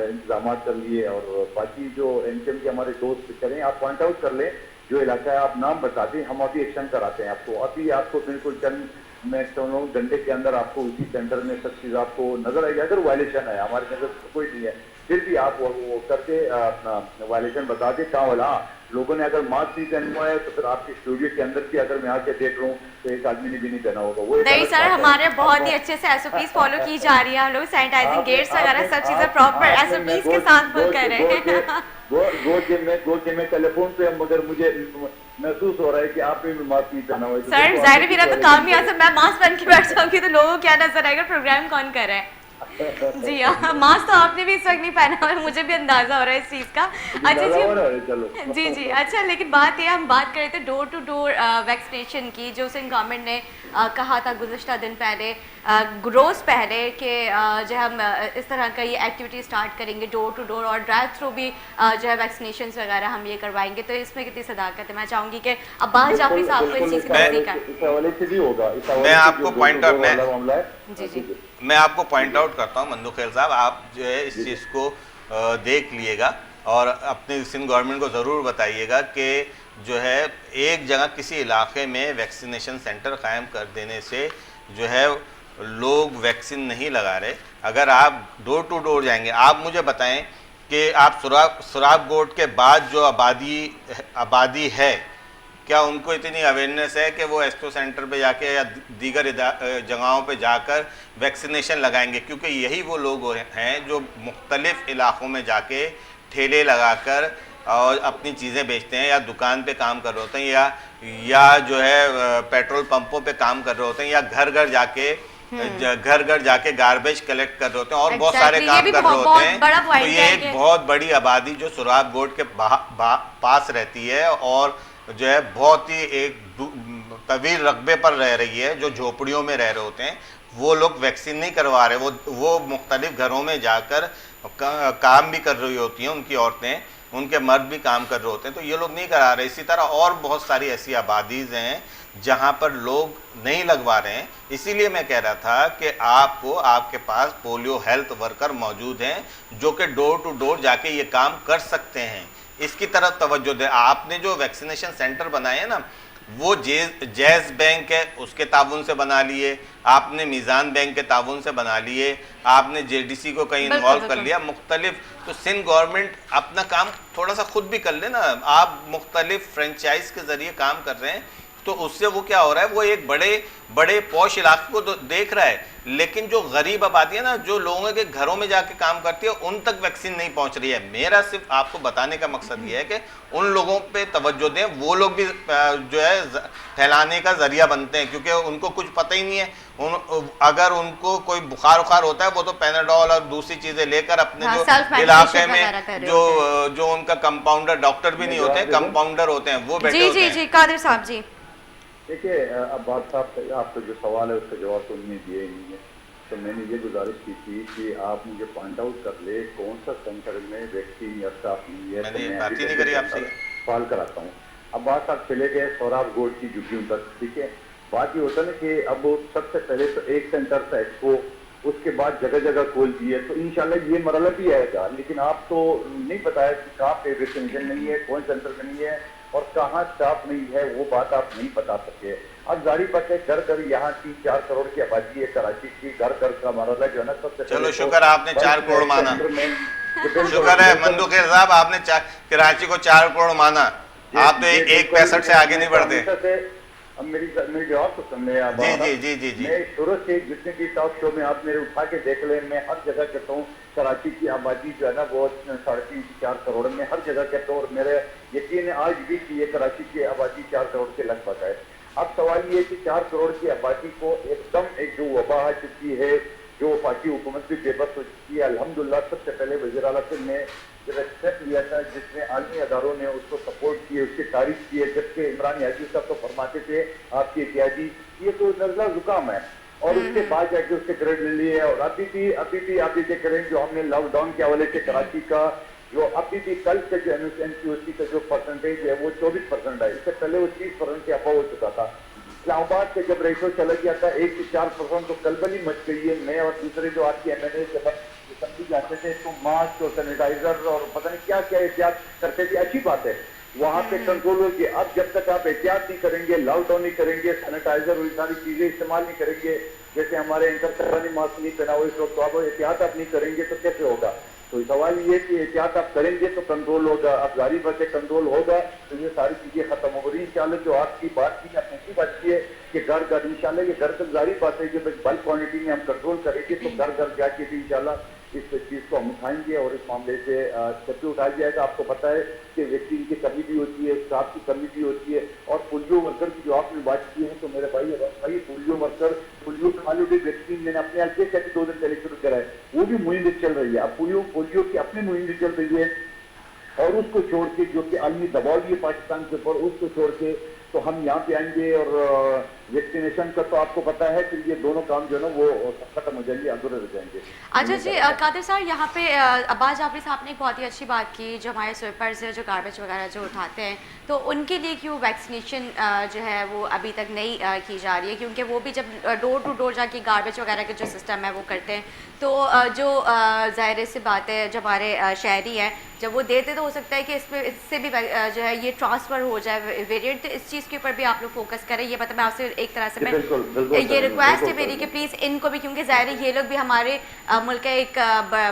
इंतजाम कर लिए। और बाकी जो एमक्यूएम के हमारे दोस्त करें, आप पॉइंट आउट कर लें जो इलाका है, आप नाम बता दें, हम अभी एक्शन कराते हैं आपको। अभी आपको बिल्कुल चंद मैं समझ रहा हूँ घंटे के अंदर आपको उसी सेंटर में सब चीज़ आपको नजर आएगी। अगर वायलेशन है, हमारी नजर तो कोई नहीं है, फिर भी आप वो करके अपना वायलेशन बता दें कहाँ वाला। लोगों ने अगर मास्क नहीं पहना हुआ है तो फिर आपके स्टूडियो के अंदर भी अगर मैं आके देख रहा हूँ तो एक आदमी ने भी नहीं पहना होगा। वो नहीं सर, हमारे बहुत ही अच्छे से SOPs फॉलो की जा रही है, हम लोग सैनिटाइजिंग गेट्स वगैरह सब चीजें प्रॉपर SOPs के साथ फॉलो कर रहे हैं। गो में टेलीफोन पे, मगर मुझे महसूस हो रहा है कि आप भी मास्क नहीं पहना हुआ है। सर जाहिर मेरा तो काम ही ऐसा, मैं मास्क पहन के बैठ जाऊंगी तो लोगों को क्या नजर आएगा प्रोग्राम कौन कर रहा है। जी हाँ, मास्क तो आपने भी इस वक्त नहीं पहना और मुझे भी अंदाजा हो रहा है इस चीज़ का। अच्छा जी, अच्छा, लेकिन बात ये, हम बात कर रहे थे डोर टू डोर वैक्सीनेशन की, जो सिंध गवर्नमेंट ने कहा था गुज़श्ता दिन पहले, रोज़ पहले कि जो हम इस तरह का ये एक्टिविटी स्टार्ट करेंगे डोर टू डोर और ड्राइव थ्रू भी जो है वैक्सीनेशन वगैरह हम ये करवाएंगे। तो इसमें कितनी सदाकत है? मैं चाहूँगी कि अब्बास जाफरी साहब को इस चीज़ की तस्दीक करें। मैं आपको पॉइंट आउट जी मैं आपको पॉइंट आउट करता हूँ मंदुखेल साहब, आप जो है इस चीज़ को देख लिएगा और अपनी सिंध गवर्नमेंट को ज़रूर बताइएगा कि जो है एक जगह किसी इलाके में वैक्सीनेशन सेंटर कायम कर देने से जो है लोग वैक्सीन नहीं लगा रहे। अगर आप डोर टू डोर जाएंगे, आप मुझे बताएं कि आप सुराबगोट के बाद जो आबादी है, क्या उनको इतनी अवेयरनेस है कि वो एस्ट्रो सेंटर पे जाके या दीगर जगहों पे जाकर वैक्सीनेशन लगाएंगे? क्योंकि यही वो लोग हैं जो मुख्तलिफ इलाक़ों में जाके ठेले लगाकर और अपनी चीज़ें बेचते हैं, या दुकान पे काम कर रहे होते हैं, या जो है पेट्रोल पंपों पे काम कर रहे होते हैं, या घर घर जाके गार्बेज कलेक्ट कर रहे होते हैं और बहुत सारे काम कर रहे होते हैं। तो ये एक बहुत बड़ी आबादी जो सुराबगोट के पास रहती है और जो है बहुत ही एक तवील रकबे पर रह रही है, जो झोपड़ियों में रह रहे होते हैं, वो लोग वैक्सीन नहीं करवा रहे। वो मुख्तलिफ घरों में जाकर काम भी कर रही होती हैं, उनकी औरतें, उनके मर्द भी काम कर रहे होते हैं, तो ये लोग नहीं करा रहे। इसी तरह और बहुत सारी ऐसी आबादीज़ हैं जहाँ पर लोग नहीं लगवा रहे हैं। इसीलिए मैं कह रहा था कि आपके पास पोलियो हेल्थ वर्कर मौजूद हैं जो कि डोर टू डोर जाके ये काम कर सकते हैं। इसकी तरफ तवज्जो दें। आपने जो वैक्सीनेशन सेंटर बनाए हैं ना, वो जैज़ बैंक है उसके ताउन से बना लिए, आपने मीज़ान बैंक के ताउन से बना लिए, आपने जेडीसी को कहीं इन्वॉल्व कर लिया मुख्तलिफ। तो सिंध गवर्नमेंट अपना काम थोड़ा सा खुद भी कर ले ना। आप मुख्तलिफ फ्रेंचाइज के ज़रिए काम कर रहे हैं, तो उससे वो क्या हो रहा है, वो एक बड़े पॉश इलाके को तो देख रहा है, लेकिन जो गरीब आबादी है ना, जो लोगों के घरों में जाके काम करती है, उन तक वैक्सीन नहीं पहुंच रही है। मेरा सिर्फ आपको बताने का मकसद ये है कि उन लोगों पे तवज्जो दें। वो लोग भी जो है फैलाने का जरिया बनते हैं, क्योंकि उनको कुछ पता ही नहीं है। अगर उनको कोई बुखार होता है, वो तो पैनाडोल और दूसरी चीजें लेकर अपने जो इलाके में जो उनका कंपाउंडर, डॉक्टर भी नहीं होते, कंपाउंडर होते हैं, वो बैठे होते हैं। जी कादिर साहब जी, देखिए अब्बास साहब, आपका जो सवाल है उसका जवाब तो उन्होंने दिया ही नहीं है। तो मैंने ये गुजारिश की थी कि आप मुझे पॉइंट आउट कर ले कौन सा सेंटर में वैक्सीन या स्टाफ नहीं है। मैंने बात ही नहीं करी आपसे, सवाल कराता हूँ। अब्बास साहब चले गए सोराबगोट की झुग्गियों तक, ठीक है। बात ये होता है ना कि अब सबसे पहले तो एक सेंटर था एक्सपो, उसके बाद जगह जगह खोल दिए, तो इंशाल्लाह ये मरला भी आएगा। लेकिन आप तो नहीं बताया कि कहाँ पे वैक्सीनेशन नहीं है, कौन सेंटर में नहीं है और कहाँ स्टाफ नहीं है, वो बात आप नहीं बता सके। अब जारी बात है, घर यहाँ 3-4 करोड़ की आबादी है कराची की, घर का मरला जो है ना सबसे। चलो शुक्र आपने 4 करोड़ माना, शुक्र है मंदुखेर साहब, आपने कराची को 4 करोड़ माना। आप तो 1.65 से आगे नहीं बढ़ते। अब मेरी जवाब तो सुन ले। जी। मैं शुरू से जितने भी टॉक शो में आप मेरे उठा के देख ले, मैं हर जगह कहता हूँ कराची की आबादी जो है ना वो 3.5-4 करोड़ में हर जगह कहता हूँ, और मेरे यकीन है आज भी कि ये कराची की आबादी 4 करोड़ के लगभग है। अब सवाल ये कि 4 करोड़ की आबादी को एकदम एक जो वबा आ चुकी है, जो वफाकी हुकूमत भी बेबस हो चुकी है। अल्हम्दुलिल्लाह सबसे पहले वज़ीर आला ने जब स्टेप लिया था, जिसमें आलमी अदारों ने उसको सपोर्ट किए, उसकी तारीफ की है, जबकि इमरान याजी साहब तो फरमाते थे आपकी एहतियाती ये तो नज़ला जुकाम है, और उसके बाद जाके उसके क्रेडिट ले लिए। और अभी भी आप ये करें जो हमने लॉकडाउन के हवाले से कराची का जो अभी भी कल से जो एनसीओसी का जो परसेंटेज है वो 24% है। इससे पहले वो 30% के अबव हो चुका था। इस्लामाबाद से जब रेशो चला गया था 1 से 4% तो कलबली मच गई है। मैं और दूसरे जो आपके MNA समझी जाते थे तो मास्क और सैनिटाइजर और पता नहीं क्या क्या एहतियात करते थे, अच्छी बात है, वहाँ पे कंट्रोल हो गया। अब जब तक आप एहतियात नहीं करेंगे, लॉकडाउन नहीं करेंगे, सैनिटाइजर और सारी चीजें इस्तेमाल नहीं करेंगे, जैसे हमारे एंकर साहब मास्क नहीं पहना हुआ इस वक्त, तो आप एहतियात आप नहीं करेंगे तो कैसे होगा। तो सवाल ये कि एहतियात आप करेंगे तो कंट्रोल होगा, अब जारी बचे कंट्रोल होगा तो ये सारी चीजें खत्म हो गई इंशाल्लाह। जो आपकी बात की आपने अच्छी बात की है कि घर घर इंशाल्लाह ये घर तक जारी बात है कि बल्क क्वांटिटी में हम कंट्रोल करेंगे तो घर घर जाके भी इंशाल्लाह इस चीज़ को हम उठाएंगे और इस मामले से स्टेप उठाया जाएगा। आपको पता है कि वैक्सीन की कमी भी होती है, स्टाफ की कमी भी होती है, और पोलियो वर्कर की जो आपने बात की है तो मेरे भाई पोलियो वर्कर, पोलियो खाली भी वैक्सीन मैंने अपने हल्के से 2 दिन पहले शुरू करा है, वो भी मुहिम चल रही है। अब पोलियो की अपनी मुहिम चल रही है, और उसको छोड़ के जो कि आलमी दबाव भी है पाकिस्तान के ऊपर, उसको छोड़ के तो हम यहाँ पे आएंगे। और वैक्सीनेशन का तो आपको पता है कि ये दोनों काम जो है ना वो खत्म हो जाएंगे, अधूरे हो जाएंगे। अच्छा जी कादिर साहब, यहाँ पे अब्बास जाफरी साहब ने एक बहुत ही अच्छी बात की, जो हमारे स्वीपर्स है जो गार्बेज वगैरह जो उठाते हैं, तो उनके लिए क्यों वैक्सीनेशन जो है वो अभी तक नहीं की जा रही है, क्योंकि वो भी जब डोर टू डोर जाके गार्बेज वगैरह के जो सिस्टम है वो करते हैं, तो जो ज़ाहिर सी बात है जब हमारे शहरी हैं जब वो देते तो हो सकता है कि इससे भी जो है ये ट्रांसफ़र हो जाए वेरिएंट। तो इस चीज़ के ऊपर भी आप लोग फोकस करें। ये मतलब मैं आपसे एक तरह से जी, मैं बिल्कुल ये करेंगे, रिक्वेस्ट है बिल्कुल मेरी कि करेंगे। प्लीज़ इनको भी, क्योंकि ज़ाहिर है ये लोग भी हमारे मुल्क का एक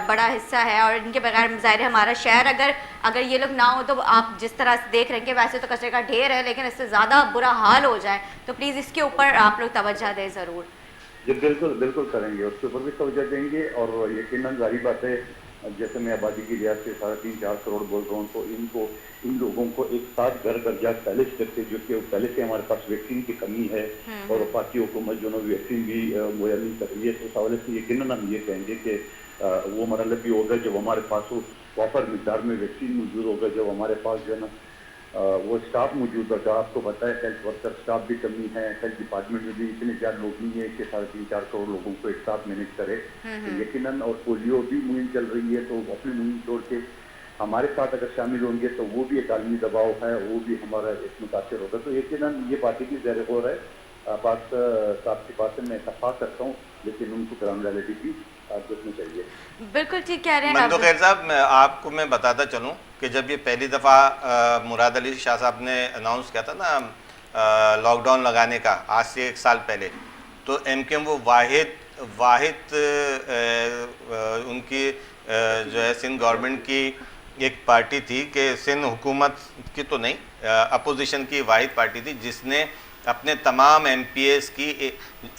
बड़ा हिस्सा है, और इनके बगैर ज़ाहिर है हमारा शहर अगर अगर ये लोग ना हो तो आप जिस तरह से देख रहे हैं कि वैसे तो कचरे का ढेर है, लेकिन इससे ज़्यादा बुरा हाल हो जाए, तो प्लीज़ इसके ऊपर आप लोग तवज्जो दें ज़रूर। जी, बिल्कुल करेंगे, उसके ऊपर भी तवज्जो देंगे। और यकीनन ज़ाहिर बात है, जैसे मैं आबादी की लिहाज से 3.5-4 करोड़ बोल रहा हूँ, तो इन लोगों को एक साथ घर घर जा पहले से करके, जो कि पहले से हमारे पास वैक्सीन की कमी है और वफाकी हुकूमत जो है वैक्सीन भी मुहैया नहीं कर रही है, तो इस हवाले से यकीनन हम ये कहेंगे कि वो मरहला भी होगा जब हमारे पास वो वाफर मिकदार में वैक्सीन मौजूद होगा, जब हमारे पास जो है ना वो स्टाफ मौजूद होगा। आपको पता है हेल्थ वर्कर स्टाफ भी कमी है, हेल्थ डिपार्टमेंट में भी इतने ज़्यादा लोग नहीं है कि 3.5-4 करोड़ लोगों को एक साथ मैनेज करे, तो यकीनन। और पोलियो भी मुहिम चल रही है, तो अपनी मुहिम छोड़ के हमारे साथ अगर शामिल होंगे तो वो भी एक आलमी दबाव है, वो भी हमारा इसमें मुतासर होगा। तो यकीनन ये बातें भी ज़ाहिर हो रहा है, बात साहब की बात से मैं इत्तेफाक करता हूँ, लेकिन उनको ग्राउंड रियलिटी भी देखनी चाहिए। बिल्कुल ठीक कह रहे हैं मंदो अब। खैर साहब, आपको मैं बताता चलूं कि जब ये पहली दफ़ा मुराद अली शाह साहब ने अनाउंस किया था ना लॉकडाउन लगाने का, आज से 1 साल पहले, तो एमकेएम वो वाहिद उनकी जो है सिंध गवर्नमेंट की एक पार्टी थी कि सिंध हुकूमत की तो नहीं, अपोजिशन की वाहिद पार्टी थी जिसने अपने तमाम एमपीएस की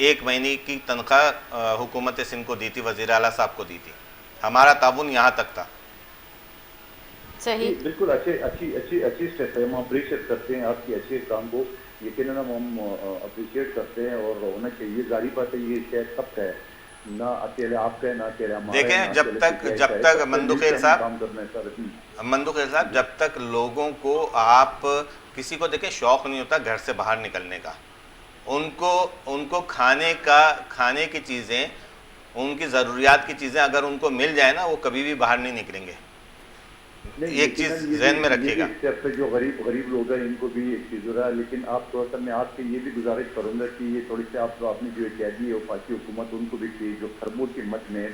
1 महीने की तनख्वाह हुकूमत सिंध को दी थी, वज़ीर आला साहब को दी थी। हमारा ताउन यहाँ तक था। सही, बिल्कुल अच्छी स्टेप है, हम अप्रिशिएट करते हैं आपकी अच्छे काम को, यकीनन हम अप्रिशिएट करते हैं और होना चाहिए। जारी बात है, ये शायद सबका है, ना अकेले आपका है, ना अकेले हमारा है, देखें, ना जब अकेले तक PTI जब का है, तक सबसे मंदो मिलकर खैर हमें साहब काम करना है सर। मंदो खैर साहब, जब तक लोगों को आप किसी को देखें शौक़ नहीं होता घर से बाहर निकलने का, उनको खाने की चीज़ें, उनकी ज़रूरियात की चीज़ें अगर उनको मिल जाए ना, वो कभी भी बाहर नहीं निकलेंगे। एक चीज़ जहन में रखिएगा। स्टेप पे जो गरीब लोग हैं इनको भी एक चीज़ हो रहा है, लेकिन आप थोड़ा सा मैं आपसे ये भी गुजारिश करूंगा कि ये थोड़ी सी आपने जो कह दी है वफाकी हुकूमत, उनको भी कि जो खरबों की मद में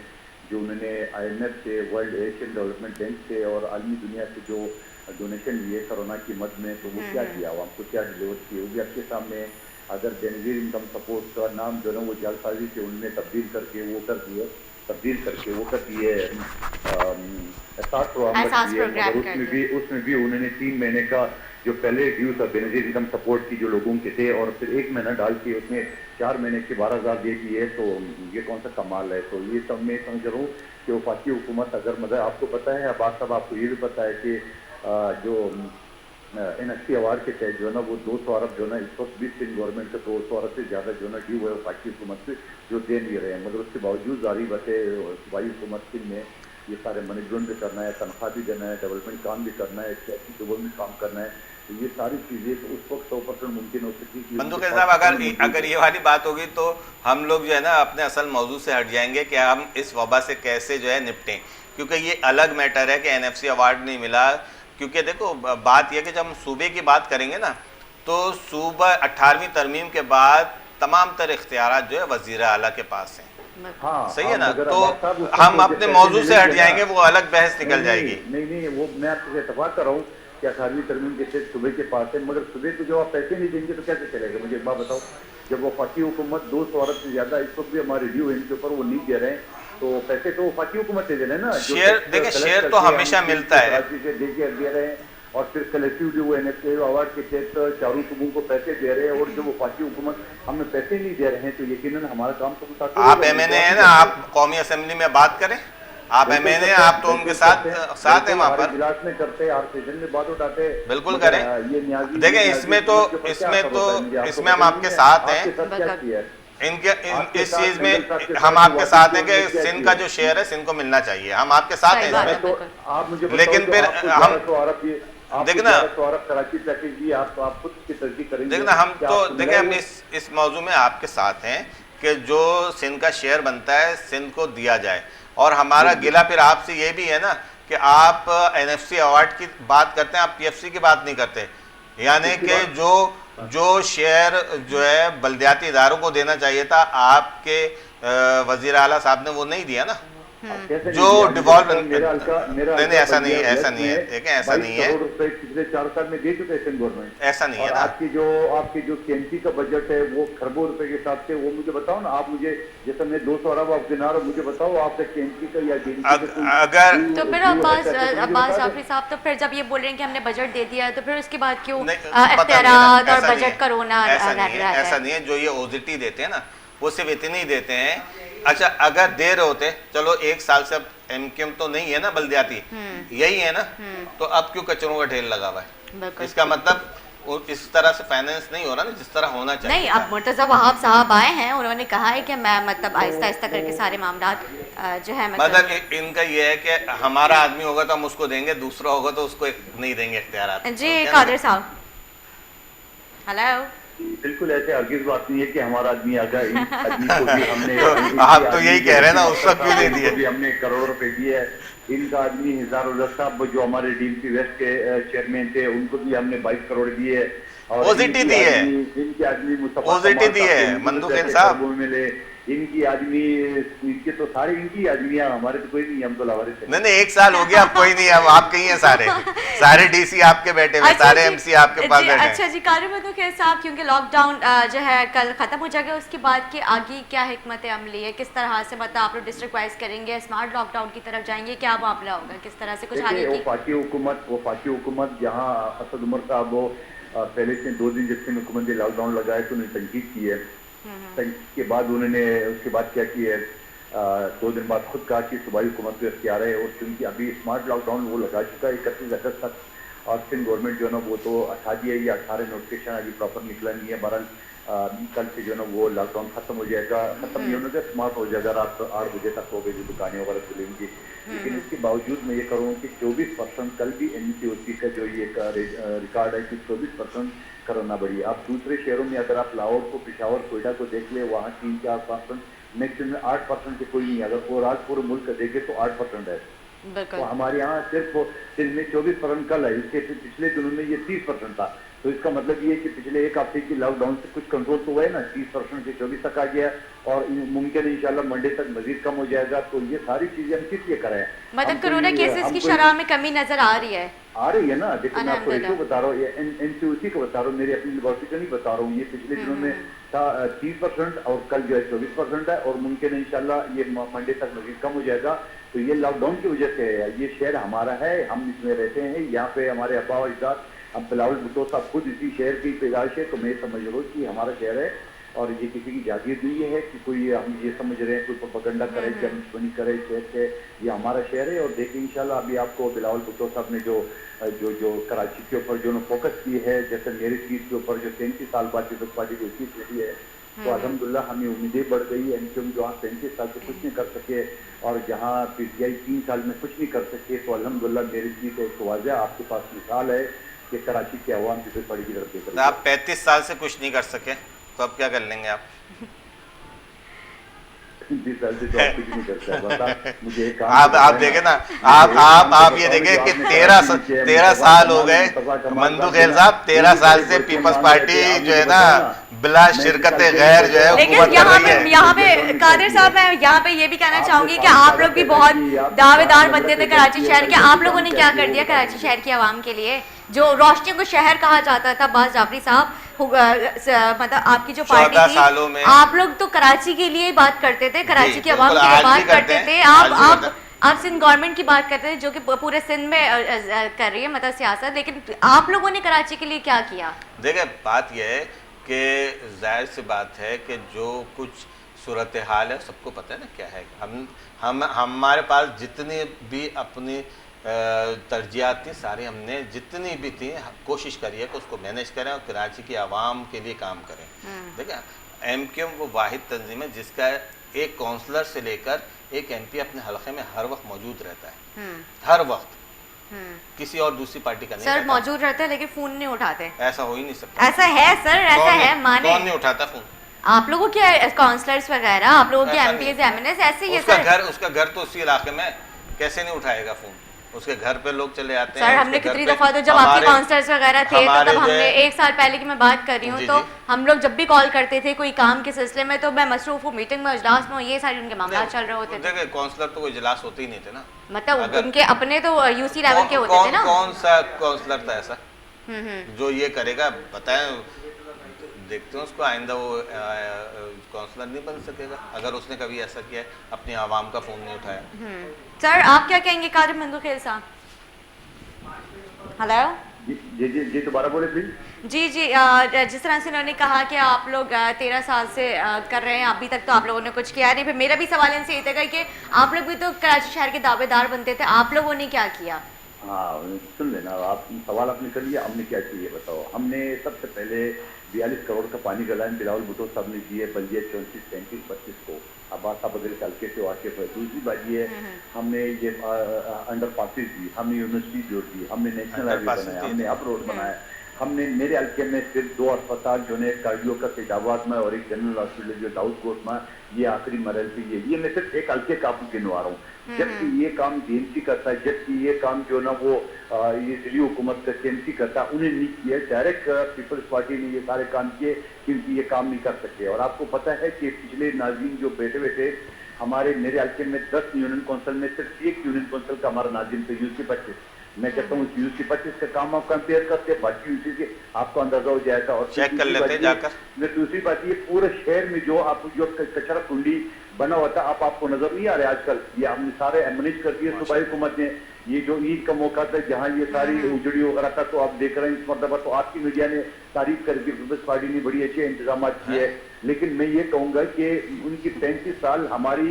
जो उन्होंने IMF से, वर्ल्ड एशियन डेवलपमेंट बैंक से और आलमी दुनिया से जो डोनेशन लिए कोरोना की मद में, तो वो क्या किया, वो आपको क्या डिलीवर किए, वो भी आपके सामने। अगर बेनजीर इनकम सपोर्ट का नाम जो है वो जालसाजी से उन्होंने तब्दील करके वो कर दिए 60 प्रोग्राम एहसास दिए, प्रोग्राम मगर करते हैं। उसमें भी उन्होंने 3 महीने का जो पहले ड्यू था बेनजीर इनकम सपोर्ट की जो लोगों के थे, और फिर 1 महीना डाल के उसमें 4 महीने के 12,000 दे दिए, तो ये कौन सा कमाल है। तो ये सब मैं समझ रहा हूँ कि वफाकी हुकूमत अगर मतलब आपको पता है, अब्बास साहब आपको ये भी पता है कि जो NSC अवार्ड के तहत जो है ना वो 200 अरब जो है ना इस वक्त भी सिंध गवर्नमेंट से 200 अरब से ज़्यादा जो है ना ड्यू है वफाकी हुकूमत से जो दे नहीं रहे हैं, मगर उसके बावजूद जारी बात है सूबाई हुकूमत सिंध में ये सारे मैनेजमेंट भी करना है, तनख्वाह भी देना है, डेवलपमेंट काम भी करना है, सियासी शोबों में काम करना है, तो ये सारी चीज़ें तो उस वक्त 100% मुमकिन हो सकती है। मंदो खैर साहब, अगर ये वाली बात होगी तो हम लोग जो है ना अपने असल मौजू से हट जाएंगे कि हम इस वबा से कैसे जो है निपटें, क्योंकि ये अलग मैटर है कि NFC अवार्ड नहीं मिला। क्योंकि देखो बात यह कि जब हम सूबे की बात करेंगे ना, तो सूबा 18वीं तरमीम के बाद तमाम तर इख्तियारात जो है वज़ीर आला के पास हैं। हाँ, सही है ना, मगर तो अब्बास साहब हम उसको अपने जो मौजू पैसे से हट मिलेंगे ना, जाएंगे, वो अलग बहस निकल जाएगी। नहीं, वो मैं आपसे इत्तेफाक कर रहा हूँ कि 18वीं तरमीम के तहत सुबह के पास है, मगर सुबह को जब आप पैसे नहीं देंगे तो कैसे चलेगा। मुझे एक बात बताओ, जब वफाकी हुकूमत 200 अरब से ज़्यादा इस वक्त भी हमारे ड्यू है इनके ऊपर, वो नहीं दे रहे हैं, तो पैसे तो वफाकी हुकूमत से दे रहे हैं ना। शेयर देखिए, शेयर तो हमेशा मिलता है, दे रहे हैं, और फिर कलेक्टिव जो NFA अवार्ड के तहत चारों सूबों को पैसे दे रहे हैं, और जो वफाकी हुकूमत हमें पैसे नहीं दे रहे हैं, तो यकीनन हमारा काम तो मुतासिर आप होगा। MNA है ना, आप कौमी असेंबली में बात करें, आप MNA, आप तो उनके साथ हैं वहाँ पर, इजलास में करते हैं, आप सेशन में बात उठाते हैं, बिल्कुल करें। ये न्याजी देखें, इसमें हम आपके साथ हैं, इस चीज में हम आपके साथ हैं कि सिंध का जो शेयर है सिंध को मिलना चाहिए, हम आपके साथ हैं इसमें। तो आप मुझे लेकिन फिर हम देख ना, कराची पैकेज भी आप खुद की तस्दीक करेंगे। देखना, हम तो देखें, हम इस मौजू में आपके साथ हैं कि जो सिंध का शेयर बनता है सिंध को दिया जाए। और हमारा गिला फिर आपसे ये भी है ना कि आप NFC अवार्ड की बात करते हैं, आप PFC की बात नहीं करते, यानी कि जो शेयर जो है बल्दियाती इदारों को देना चाहिए था, आपके वज़ीर आला साहब ने वो नहीं दिया ना। कैसे जो डिवॉल्व मेरा नहीं, ऐसा नहीं है, ऐसा नहीं है, देखें ऐसा नहीं है, करोड़ रुपए पिछले 4 साल में दे चुके हैं गवर्नमेंट। ऐसा नहीं है और ना। आपकी जो केएमसी का बजट है वो खरबों रुपए के हिसाब से, वो मुझे बताओ ना आप, मुझे जैसे मैं 200 अरब आप गिना रहे हो, मुझे बताओ आपका केएमसी का या अगर तो फिर अब्बास जाफरी साहब, तो फिर जब ये बोल रहे हैं कि हमने बजट दे दिया है, तो फिर उसके बाद क्यों इख्तियारात और बजट का रोना ऐसा नहीं है। जो ये ओजीटी देते हैं ना, वो सिर्फ इतने ही देते हैं। अच्छा, अगर दे रहे होते, चलो 1 साल से अब एमक्यूएम तो नहीं है ना बल्दियाती, यही है ना, तो अब क्यों कचरों का ढेर लगा हुआ है? इसका मतलब इस तरह से फाइनेंस नहीं हो रहा ना जिस तरह होना चाहिए। नहीं, अब मुर्तज़ा वहाब साहब आए हैं, उन्होंने कहा है कि मैं मतलब आहिस्ता आहिस्ता करके सारे मामला जो है मतलब इनका ये है कि हमारा आदमी होगा तो हम उसको देंगे, दूसरा होगा तो उसको नहीं देंगे इख्तियारात। जी कादिर साहब, हेलो। बिल्कुल ऐसे हरगिज़ बात नहीं है कि हमारा आदमी आगा, आदमी को भी हमने आप तो यही कह रहे हैं ना, उसका क्यों नहीं दिए? हमने करोड़ों रुपए दिए है। इनका आदमी हिजारुल्लाह साहब जो हमारे डीएमसी वेस्ट के चेयरमैन थे, उनको भी हमने 22 करोड़ दिए है। और ओजीटी दी है, इनके आदमी ओजीटी दी है मंदुखेल साहब मिले, इनकी आदमी, इनके तो सारे इनकी आदमियां, हमारे तो कोई नहीं, हम तो लावारिस हैं। नहीं 1 साल हो गया, अब कोई नहीं, अब आप कहीं हैं सारे डीसी आपके बैठे हुए, सारे एमसी आपके पास बैठे हैं। अच्छा जी, कादिर मंदुखेल साहब, क्योंकि लॉकडाउन जो है कल खत्म हो जाएगा, उसके बाद की आगे क्या हिकमत अमली है, किस तरह से मतलब आप लोग डिस्ट्रिक्ट वाइज करेंगे, स्मार्ट लॉकडाउन की तरफ जाएंगे, क्या मामला होगा, किस तरह से कुछ आगे की? वो फाकी हुकूमत जहाँ असद उमर साहब वो पहले से 2 दिन जब से हुकूमत ने लॉकडाउन लगाया तो उन्होंने तनकीद की है। तनकीद के बाद उन्होंने उसके बाद क्या किया है, 2 दिन बाद खुद कहा कि सूबाई हुकूमत को इख्तियार है, और क्योंकि अभी स्मार्ट लॉकडाउन वो लगा चुका है 31 अगस्त तक, और सिंध गवर्नमेंट जो है ना वो तो 18 या 18 नोटिफिकेशन अभी प्रॉपर निकला नहीं है। बहरहाल कल से जो है ना वो लॉकडाउन खत्म हो जाएगा, खत्म नहीं होने से स्मार्ट हो जाएगा, रात 8 बजे तक हो गई जो दुकानें वगैरह खुलेंगी। लेकिन इसके बावजूद मैं ये करूँ कि 24% कल भी NCOC का जो ये रिकॉर्ड है कि 24% कोरोना बढ़ी। आप दूसरे शहरों में अगर आप लाहौर को, पेशावर, कोयटा को देख ले, वहाँ 3-4%, मैक्सिमम 8% से कोई नहीं। अगर ओवरऑल पूरे मुल्क का देखे तो 8% है। तो हमारे यहाँ सिर्फ दिन में 24% कल है, इसके पिछले दिनों में ये 30% था। तो इसका मतलब ये है कि पिछले 1 हफ्ते की लॉकडाउन से कुछ कंट्रोल तो हुआ है ना, 30% से 24 तक आ गया, और मुमकिन है इंशाल्लाह मंडे तक मजीद कम हो जाएगा। तो ये सारी चीजें हम किस लिए करें? मतलब कोरोना केसेस की शरह में कमी नजर आ रही है? आ रही है ना। देखो मैं आपको रेशो बता रहा हूँ, NCOC को बता रहा हूँ, मेरी अपनी लेबोरेटरी का नहीं बता रहा हूँ। ये पिछले दिनों में था 30% और कल जो है 24% है, और मुमकिन है इंशाल्लाह ये मंडे तक मजीद कम हो जाएगा। तो ये लॉकडाउन की वजह से है। ये शहर हमारा है, हम इसमें रहते हैं, यहाँ पे हमारे अब्बा और अजदाद, अब बिलावल भुट्टो साहब खुद इसी शहर की पैदाइश है। तो मैं समझ लो कि हमारा शहर है, और ये किसी की जागीर नहीं है कि कोई हम ये समझ रहे हैं कोई प्रोपेगेंडा करे, दुश्मनी करे शहर से। ये हमारा शहर है। और देखिए इंशाल्लाह अभी आपको बिलावल भुट्टो साहब ने जो कराची के ऊपर जो फोकस की है, जैसे मेरी सीट के ऊपर जो 33 साल बाद पीपल्स पार्टी को सीट मिली है, तो अल्हम्दुलिल्लाह हमें उम्मीदें बढ़ गई है। एमक्यूएम जो 33 साल से कुछ नहीं कर सके, और जहाँ PTI 3 साल में कुछ नहीं कर सके, तो अल्हम्दुलिल्लाह मेरी सीट एक वाज़ेह आपके पास मिसाल है कि कराची के अवाम पीपल्स पार्टी की तरफ देख रहे हैं। आप 35 साल से कुछ नहीं कर सके, तो अब क्या कर लेंगे आप? 30 साल से तो कुछ नहीं करता। मुझे आप देखें ना, आप ये देखें कि 13 साल हो गए मंदुखेल साहब, 13 साल से पीपल्स पार्टी जो है ना बिला शिरकत गैर जो है लेकिन यहाँ पे कादिर साहब, मैं यहाँ पे ये भी कहना चाहूंगी कि आप लोग भी बहुत दावेदार बनते थे कराची शहर के। आप लोगों ने क्या कर दिया कराची शहर की आवाम के लिए? जो रोशनियों को शहर कहा जाता था, अब्बास जाफरी साहब, मतलब आपकी जो पार्टी थी, आप लोग तो कराची के लिए बात करते थे, कराची की आवाम के लिए बात करते थे। आप सिंध गवर्नमेंट की बात करते थे जो कि पूरे सिंध में कर रही है मतलब सियासत, लेकिन आप लोगों ने कराची के लिए क्या किया? देखिए बात यह है कि जाहिर सी बात है कि जो कुछ सूरत हाल है सबको पता है ना क्या है। हम हमारे पास जितनी भी अपनी तरजीहात थी सारी हमने जितनी भी थी कोशिश करी है कि उसको मैनेज करें और कराची की आवाम के लिए काम करें। देखिए एमक्यूएम वो वाहिद तंजीम है जिसका एक काउंसलर से लेकर एक MP अपने हलके में हर वक्त मौजूद रहता है, हर वक्त। किसी और दूसरी पार्टी का नहीं सर मौजूद रहते हैं लेकिन फोन नहीं उठाते। ऐसा हो ही नहीं सकता। ऐसा है सर, ऐसा है, माने कौन नहीं उठाता फोन? आप लोगों के काउंसलर्स वगैरह, आप लोगों के MPs MNs ऐसे ही है सर। उसका घर तो उसी इलाके में, कैसे नहीं उठाएगा फोन? उसके घर पे लोग चले आते हैं। सर हमने उसके घर कितनी पे दफ़ा तो जब आपके हमारे- काउंसलर्स वगैरह थे तो हमारे तब जो हमने है- 1 साल पहले की मैं बात कर रही हूँ, जी, तो जी। हम लोग जब भी कॉल करते थे कोई काम के सिलसिले में तो मैं मसरूफ हूँ, मीटिंग में, इजलास में, ये सारे उनके मामला चल रहे होते थे। देखिए काउंसलर तो कोई इजलास होते ही नहीं थे ना, मतलब अगर- उनके अपने तो यूसी लेवल के होते थे ना। कौन सा काउंसलर था ऐसा हम्म। जो ये करेगा? बताएं, देखते हैं उसको। आइंदा वो काउंसलर नहीं बन सकेगा अगर उसने कभी ऐसा किया है, अपनी आवाम का फ़ोन नहीं उठाया। सर आप क्या कहेंगे कादिर मंदूखेल साहब? हेलो जी दोबारा बोले प्लीज। जी जी, जिस तरह से उन्होंने कहा कि आप लोग 13 साल से कर रहे हैं, अभी तक तो आप लोगों ने कुछ किया नहीं। फिर मेरा भी सवाल इनसे ये था कि आप लोग भी तो कराची शहर के दावेदार बनते थे, आप लोगों ने क्या किया? हाँ सुन लेना, आप सवाल आपने कर लिया, हमने क्या किया बताओ। हमने सबसे पहले 42 करोड़ का पानी का लाइन बिलावल भुट्टो साहब ने दिए बल्दिया 34, 35, 25 को, अब्बास साहब बदल हल्के से वाकिफ है। दूसरी बात ये है, हमने ये अंडर पासिस दी, हमने यूनिवर्सिटी जोड़ दी, हमने नेशनल हाईवे बनाया, हमने अप रोड बनाया, हमने मेरे हल्के में सिर्फ 2 अस्पताल जो है कार्डियो का फैजाबाद में और एक जनरल हॉस्पिटल जो दाऊद कोट में, ये आखिरी मरल पे ये मैं सिर्फ एक हल्के का आपको गिनवा रहा हूँ। जबकि ये काम डीएमसी करता है, जबकि ये काम जो ना वो ये दिल्ली हुकूमत का केएमसी करता, उन्हें नहीं किया। डायरेक्ट पीपल्स पार्टी ने ये सारे काम किए क्योंकि ये काम नहीं कर सके। और आपको पता है कि पिछले नाज़रीन जो बैठे बैठे हमारे मेरे हल्के में 10 यूनियन काउंसिल में सिर्फ एक यूनियन काउंसिल का हमारा नाजिम थे, यूसी 25। मैं कहता हूँ यूसी 25 का काम आप कंपेयर करते बाकी यूसी के, आपको अंदाजा हो जाएगा। और चेक कर लेते जाकर। दूसरी बात ये पूरे शहर में जो आप जो कचरा कुंडी बना हुआ था, आपको नजर नहीं आ रहा है आजकल, ये हमने सारे मैनेज कर दिए सूबाई हुकूमत ने। ये जो ईद का मौका था जहाँ ये सारी उजड़ी वगैरह था, तो आप देख रहे हैं इस मरतबा तो आपकी मीडिया ने तारीफ करके पीपल्स पार्टी ने बड़ी अच्छे इंतजाम किए है। लेकिन मैं ये कहूंगा कि उनकी 35 साल, हमारी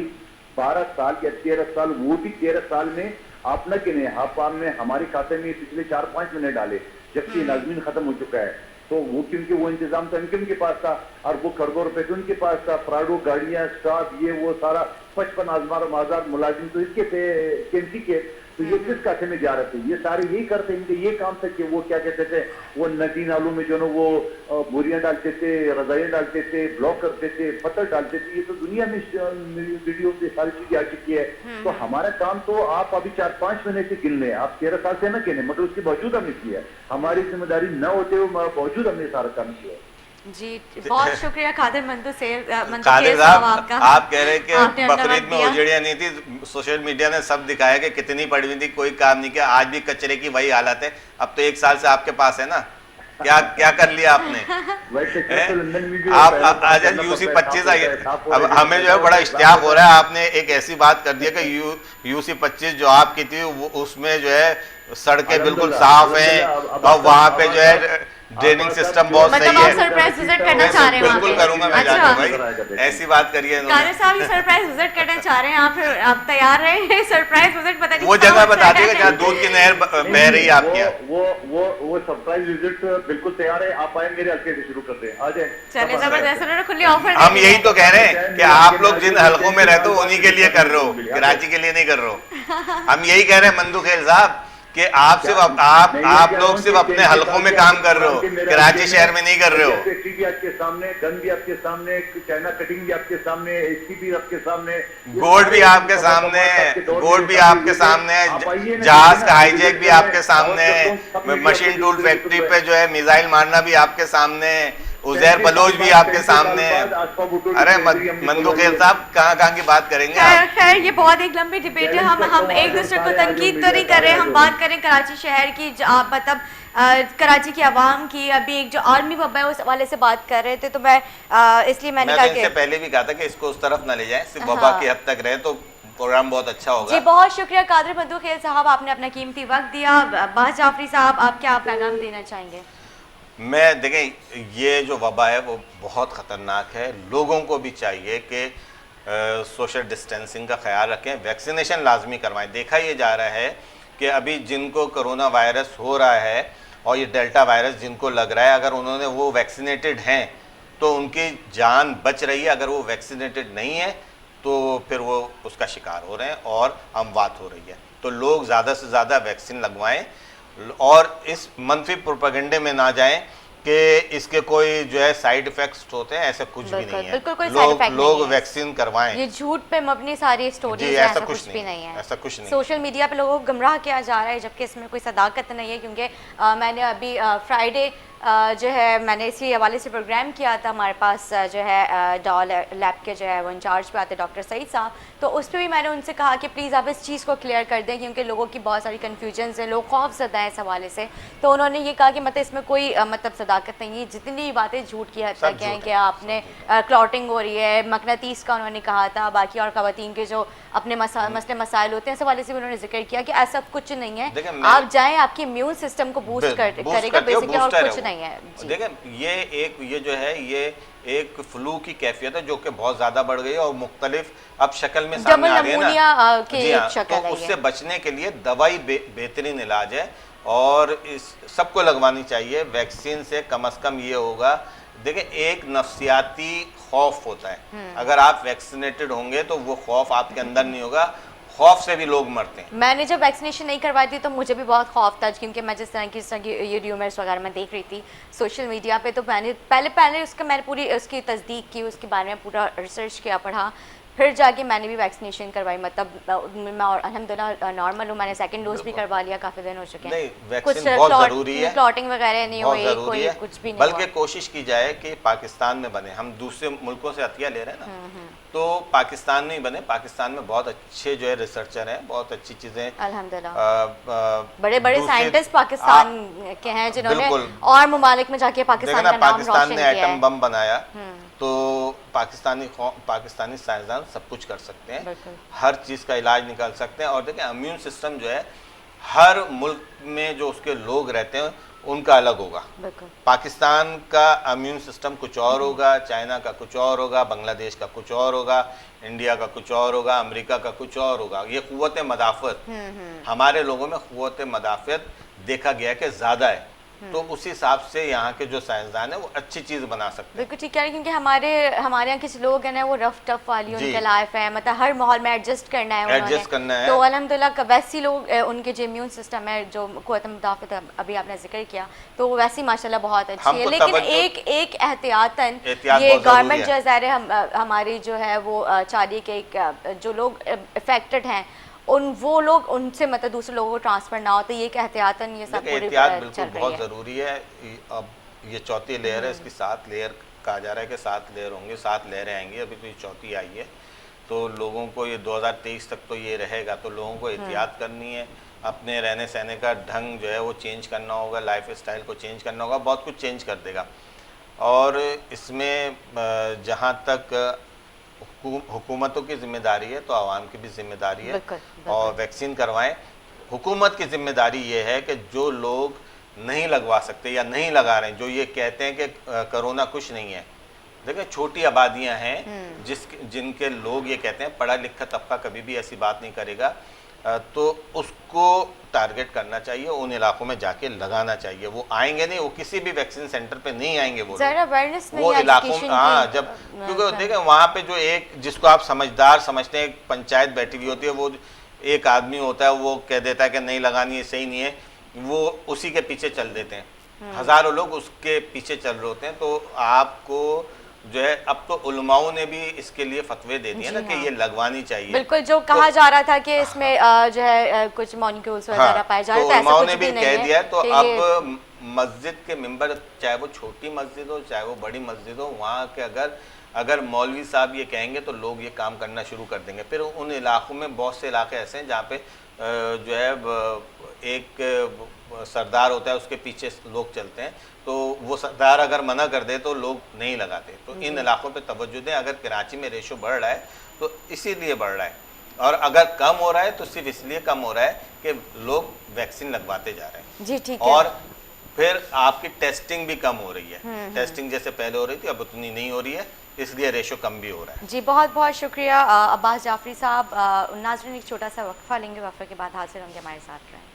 12 साल या 13 साल, वो भी 13 साल में आप न गिने, हापाम में हमारे खाते में पिछले 4-5 महीने डाले, जबकि नाजमीन खत्म हो चुका है। तो वो क्योंकि वो इंतजाम तो इनके पास था और वो करोड़ों रुपए तो उनके पास था, प्राडो गाड़ियां, स्टाफ, ये वो सारा 55 आज़ाद मुलाजिम तो इसके थे केएमसी के। तो ये किस खाते में जा रहे थे? ये सारे यही करते, इनके ये काम था कि वो क्या कहते थे, वो नदी नालों में जो ना वो बोरियां डालते थे, रजाइयां डालते थे, ब्लॉक करते थे, पत्थर डालते थे। ये तो दुनिया में वीडियो पे सारी चीजें आ चुकी है। तो हमारा काम तो आप अभी 4-5 महीने से गिन लें, आप 13 साल से न गिने, मतलब उसके बावजूद हमने किया। हमारी जिम्मेदारी न होते हुए बावजूद हमने सारा काम किया। जी बहुत शुक्रिया कादिर मंदूखेल कादिर साहब साहब, आपका। आप कह रहे कि आपने अपना बकरीद वक्त में दिया। उजड़ियां नहीं थी, सोशल मीडिया ने सब दिखाया कि कितनी पड़ी हुई थी, कोई काम नहीं किया। आज भी कचरे की वही हालत है। अब तो 1 साल से आपके पास है ना, क्या क्या कर लिया आपने? आप आज यूसी 25 आई। अब हमें जो है बड़ा इश्तियाक हो रहा है, आपने एक ऐसी बात कर दी है कि यूसी 25 जो आपकी थी उसमें जो है सड़कें बिल्कुल साफ हैं और वहाँ पे जो है ड्रेनिंग सिस्टम बहुत सही मतलब है। आप सरप्राइज विजिट करना चाह रहे हैं? बिल्कुल करूंगा मैं अच्छा। जाकर भाई, ऐसी बात करिए इन्होंने। कादिर साहब ये सरप्राइज विजिट करना चाह रहे हैं आप, फिर आप तैयार रहे? सरप्राइज विजिट पता नहीं वो कहाँ जगह होता बता है। दिएगा जहाँ दूध की नहर बह रही है आपके यहाँ। वो सरप्राइज विजिट बिल्कुल तैयार है, आप आए मेरे हल्के से शुरू कर दें, आ जाए। चले जबरदस्त, उन्होंने खुली ऑफर हम यही तो कह रहे हैं कि आप लोग जिन हलकों में रहते हो उन्हीं के लिए कर रहे हो, कराची के लिए नहीं कर रहे हो। हम यही कह रहे हैं मंदूखेल साहब कि आप सिर्फ आप लोग सिर्फ अपने हलकों में काम कर रहे हो, कराची शहर में नहीं कर रहे हो। फैक्ट्री भी आपके सामने, गन भी आपके सामने, चाइना कटिंग भी आपके सामने, एचपी भी आपके सामने, गोल्ड भी आपके सामने है, गोल्ड भी आपके सामने है, जहाज का हाईजैक भी आपके सामने है, मशीन टूल फैक्ट्री पे जो है मिसाइल मारना भी आपके सामने है, उजैर बलोच भी आपके सामने है। अरे मंदूखेल साहब कहाँ की बात करेंगे आप? खैर ये बहुत एक लंबी डिबेट है, हम एक दूसरे को तनकीद तो नहीं कर रहे, हम बात करें कराची शहर की, मतलब कराची की आवाम की। अभी एक जो आर्मी वबा है उस हवाले से बात कर रहे थे, तो मैं इसलिए मैंने कहा कि पहले भी कहा था कि इसको उस तरफ ना ले जाएं, सिर्फ वबा की हद तक रहे तो प्रोग्राम बहुत अच्छा होगा। जी बहुत शुक्रिया कादिर मंदूखेल साहब, आपने अपना कीमती वक्त दिया। अब्बास जाफरी साहब, आप क्या पैगाम देना चाहेंगे? मैं देखें, ये जो वबा है वो बहुत ख़तरनाक है। लोगों को भी चाहिए कि सोशल डिस्टेंसिंग का ख्याल रखें, वैक्सीनेशन लाजमी करवाएं। देखा ये जा रहा है कि अभी जिनको कोरोना वायरस हो रहा है और ये डेल्टा वायरस जिनको लग रहा है, अगर उन्होंने वो वैक्सीनेटेड हैं तो उनकी जान बच रही है, अगर वो वैक्सीनेटेड नहीं है तो फिर वो उसका शिकार हो रहे हैं और अमवात हो रही है। तो लोग ज़्यादा से ज़्यादा वैक्सीन लगवाएं और इस मनफी प्रोपेगेंडे में ना जाएं कि इसके कोई जो है साइड इफेक्ट्स होते हैं, ऐसा कुछ भी बिल्कुल नहीं है। बिल्कुल कोई साइड लोग इफेक्ट लोग नहीं है। वैक्सीन करवाएं। ये झूठ पे मबनी सारी स्टोरीज जी, है, ऐसा ऐसा कुछ कुछ भी नहीं है। ऐसा कुछ नहीं। सोशल मीडिया पे लोगों को गुमराह किया जा रहा है, जबकि इसमें कोई सदाकत नहीं है। क्योंकि मैंने अभी फ्राइडे जो है मैंने इसी हवाले से प्रोग्राम किया था। हमारे पास जो है डॉल लैब के जो है वो इंचार्ज पे आते डॉक्टर सईद साहब, तो उस पर भी मैंने उनसे कहा कि प्लीज़ आप इस चीज़ को क्लियर कर दें, क्योंकि लोगों की बहुत सारी कन्फ्यूजन्स है, लोग खौफजदा हैं इस हवाले से। तो उन्होंने ये कहा कि मतलब इसमें कोई मतलब सदाकत नहीं है, जितनी भी बातें झूठ की हद तक हैं कि आपने क्लॉटिंग हो रही है, मकनातीस का उन्होंने कहा था, बाकी और खवातीन के जो अपने मसले मसाइल होते हैं इस हवाले से भी उन्होंने जिक्र किया कि ऐसा कुछ नहीं है। आप जाएँ, आपके इम्यून सिस्टम को बूस्ट करेगा बेसिकली, और कुछ नहीं है। देखिए ये जो है ये एक फ्लू की कैफियत है जो कि बहुत ज्यादा बढ़ गई है और मुख्तलिफ अब शक्ल में सामने आ रही है ना। जी हाँ, तो उससे बचने के लिए दवाई बेहतरीन इलाज है और इस सबको लगवानी चाहिए। वैक्सीन से कम ये होगा, देखिए एक नफ्सियाती खौफ होता है, अगर आप वैक्सीनेटेड होंगे तो वो खौफ आपके अंदर नहीं होगा। खौफ से भी लोग मरते हैं। मैंने जब वैक्सीनेशन नहीं करवाई थी तो मुझे भी बहुत खौफ था, क्योंकि मैं जिस तरह की ये र्यूमर्स वगैरह मैं देख रही थी सोशल मीडिया पे, तो मैंने पहले मैंने पूरी उसकी तस्दीक की, उसके बारे में पूरा रिसर्च किया, पढ़ा, फिर जाके मैंने भी वैक्सीनेशन करवाई। मतलब मैं और अल्हम्दुलिल्लाह नॉर्मल हूँ, मैंने सेकंड डोज भी करवा लिया, काफ़ी दिन हो चुके हैं। कुछ क्लॉटिंग वगैरह नहीं हुई, कोई कुछ भी नहीं, बल्कि कोशिश की जाए कि पाकिस्तान में बने। हम दूसरे मुल्कों से अतिया ले रहे हैं ना, तो पाकिस्तान में ही बने। पाकिस्तान में बहुत अच्छे जो है रिसर्चर हैं, बहुत अच्छी चीजें, अल्हम्दुलिल्लाह बड़े बड़े साइंटिस्ट पाकिस्तान के हैं जिन्होंने और ममालिक में जाके पाकिस्तान का नाम रोशन किया है। पाकिस्तान ने एटम बम बनाया, तो पाकिस्तानी साइंसदान सब कुछ कर सकते हैं, हर चीज का इलाज निकाल सकते हैं। और देखिए इम्यून सिस्टम जो है हर मुल्क में जो उसके लोग रहते हैं उनका अलग होगा। पाकिस्तान का इम्यून सिस्टम कुछ और होगा, चाइना का कुछ और होगा, बांग्लादेश का कुछ और होगा, इंडिया का कुछ और होगा, अमेरिका का कुछ और होगा। ये कुव्वत मदाफत, हमारे लोगों में कुव्वत मदाफत देखा गया है कि ज्यादा है, तो उस हिसाब से यहाँ के जो साइंसदान है वो अच्छी चीज बना सकते हैं। बिल्कुल ठीक है, क्योंकि हमारे यहाँ कुछ लोग हैं ना वो रफ टफ वाली उनकी लाइफ है, मतलब हर माहौल में एडजस्ट करना है, तो अल्हम्दुलिल्लाह वैसी लोग उनके जो इम्यून सिस्टम है, जो कुव्वत मुदाफ़त अभी आपने जिक्र किया, तो वैसी माशाल्लाह बहुत अच्छी है। लेकिन एक एहतियातन ये गवर्नमेंट जो है हमारी जो है वो चाह रही है कि जो लोग इफेक्टेड हैं वो लोग उनसे मतलब दूसरे लोगों को ट्रांसफर ना हो, तो ये एहतियातन ये सब एहतियात बिल्कुल बहुत ज़रूरी है। अब ये चौथी लेयर है, इसकी 7 लेयर कहा जा रहा है कि 7 लेयर होंगे, 7 लेयरें आएंगी, अभी तो ये चौथी आई है। तो लोगों को ये 2023 तक तो ये रहेगा, तो लोगों को एहतियात करनी है, अपने रहने सहने का ढंग जो है वो चेंज करना होगा, लाइफ स्टाइल को चेंज करना होगा, बहुत कुछ चेंज कर देगा। और इसमें जहाँ तक हुकूमतों की जिम्मेदारी है तो आवाम की भी जिम्मेदारी है, और वैक्सीन करवाएं। हुकूमत की जिम्मेदारी ये है कि जो लोग नहीं लगवा सकते या नहीं लगा रहे हैं, जो ये कहते हैं कि कोरोना कुछ नहीं है, देखिए छोटी आबादियां हैं जिनके लोग ये कहते हैं, पढ़ा लिखा तबका कभी भी ऐसी बात नहीं करेगा, तो उसको टारगेट करना चाहिए, उन इलाकों में जाके लगाना चाहिए। वो आएंगे नहीं, वो किसी भी वैक्सीन सेंटर पे नहीं आएंगे, वो इलाकों में। हाँ, जब क्योंकि देखें वहाँ पे जो एक जिसको आप समझदार समझते हैं, एक पंचायत बैठी हुई होती है, वो एक आदमी होता है, वो कह देता है कि नहीं लगानी है, सही नहीं है, वो उसी के पीछे चल देते हैं, हजारों लोग उसके पीछे चल रहे होते हैं। तो आपको जो है अब तो उलमाओं ने भी इसके लिए फतवे दे दिए ना कि ये लगवानी चाहिए। बिल्कुल, जो कहा जा रहा था कि इसमें जो है कुछ मॉलिक्यूल्स वगैरह पाए जा रहे थे, उलमाओं ने भी कह दिया। तो अब मस्जिद के मिंबर, चाहे वो छोटी मस्जिद हो चाहे वो बड़ी मस्जिद हो, वहाँ के अगर मौलवी साहब ये कहेंगे तो लोग ये काम करना शुरू कर देंगे। फिर उन इलाकों में बहुत से इलाके ऐसे हैं जहाँ पे जो है एक सरदार होता है, उसके पीछे लोग चलते हैं, तो वो सरदार अगर मना कर दे तो लोग नहीं लगाते। तो इन इलाकों पे तवज्जो दें। अगर कराची में रेशो बढ़ रहा है तो इसीलिए बढ़ रहा है, और अगर कम हो रहा है तो सिर्फ इसलिए कम हो रहा है कि लोग वैक्सीन लगवाते जा रहे हैं। जी ठीक है। और फिर आपकी टेस्टिंग भी कम हो रही है, टेस्टिंग जैसे पहले हो रही थी अब उतनी नहीं हो रही है, इसलिए रेशो कम भी हो रहा है। जी बहुत बहुत शुक्रिया अब्बास जाफरी साहब। नाज़रीन एक छोटा सा वक्फा लेंगे, वक्फे के बाद हाजिर होंगे, हमारे साथ रहें।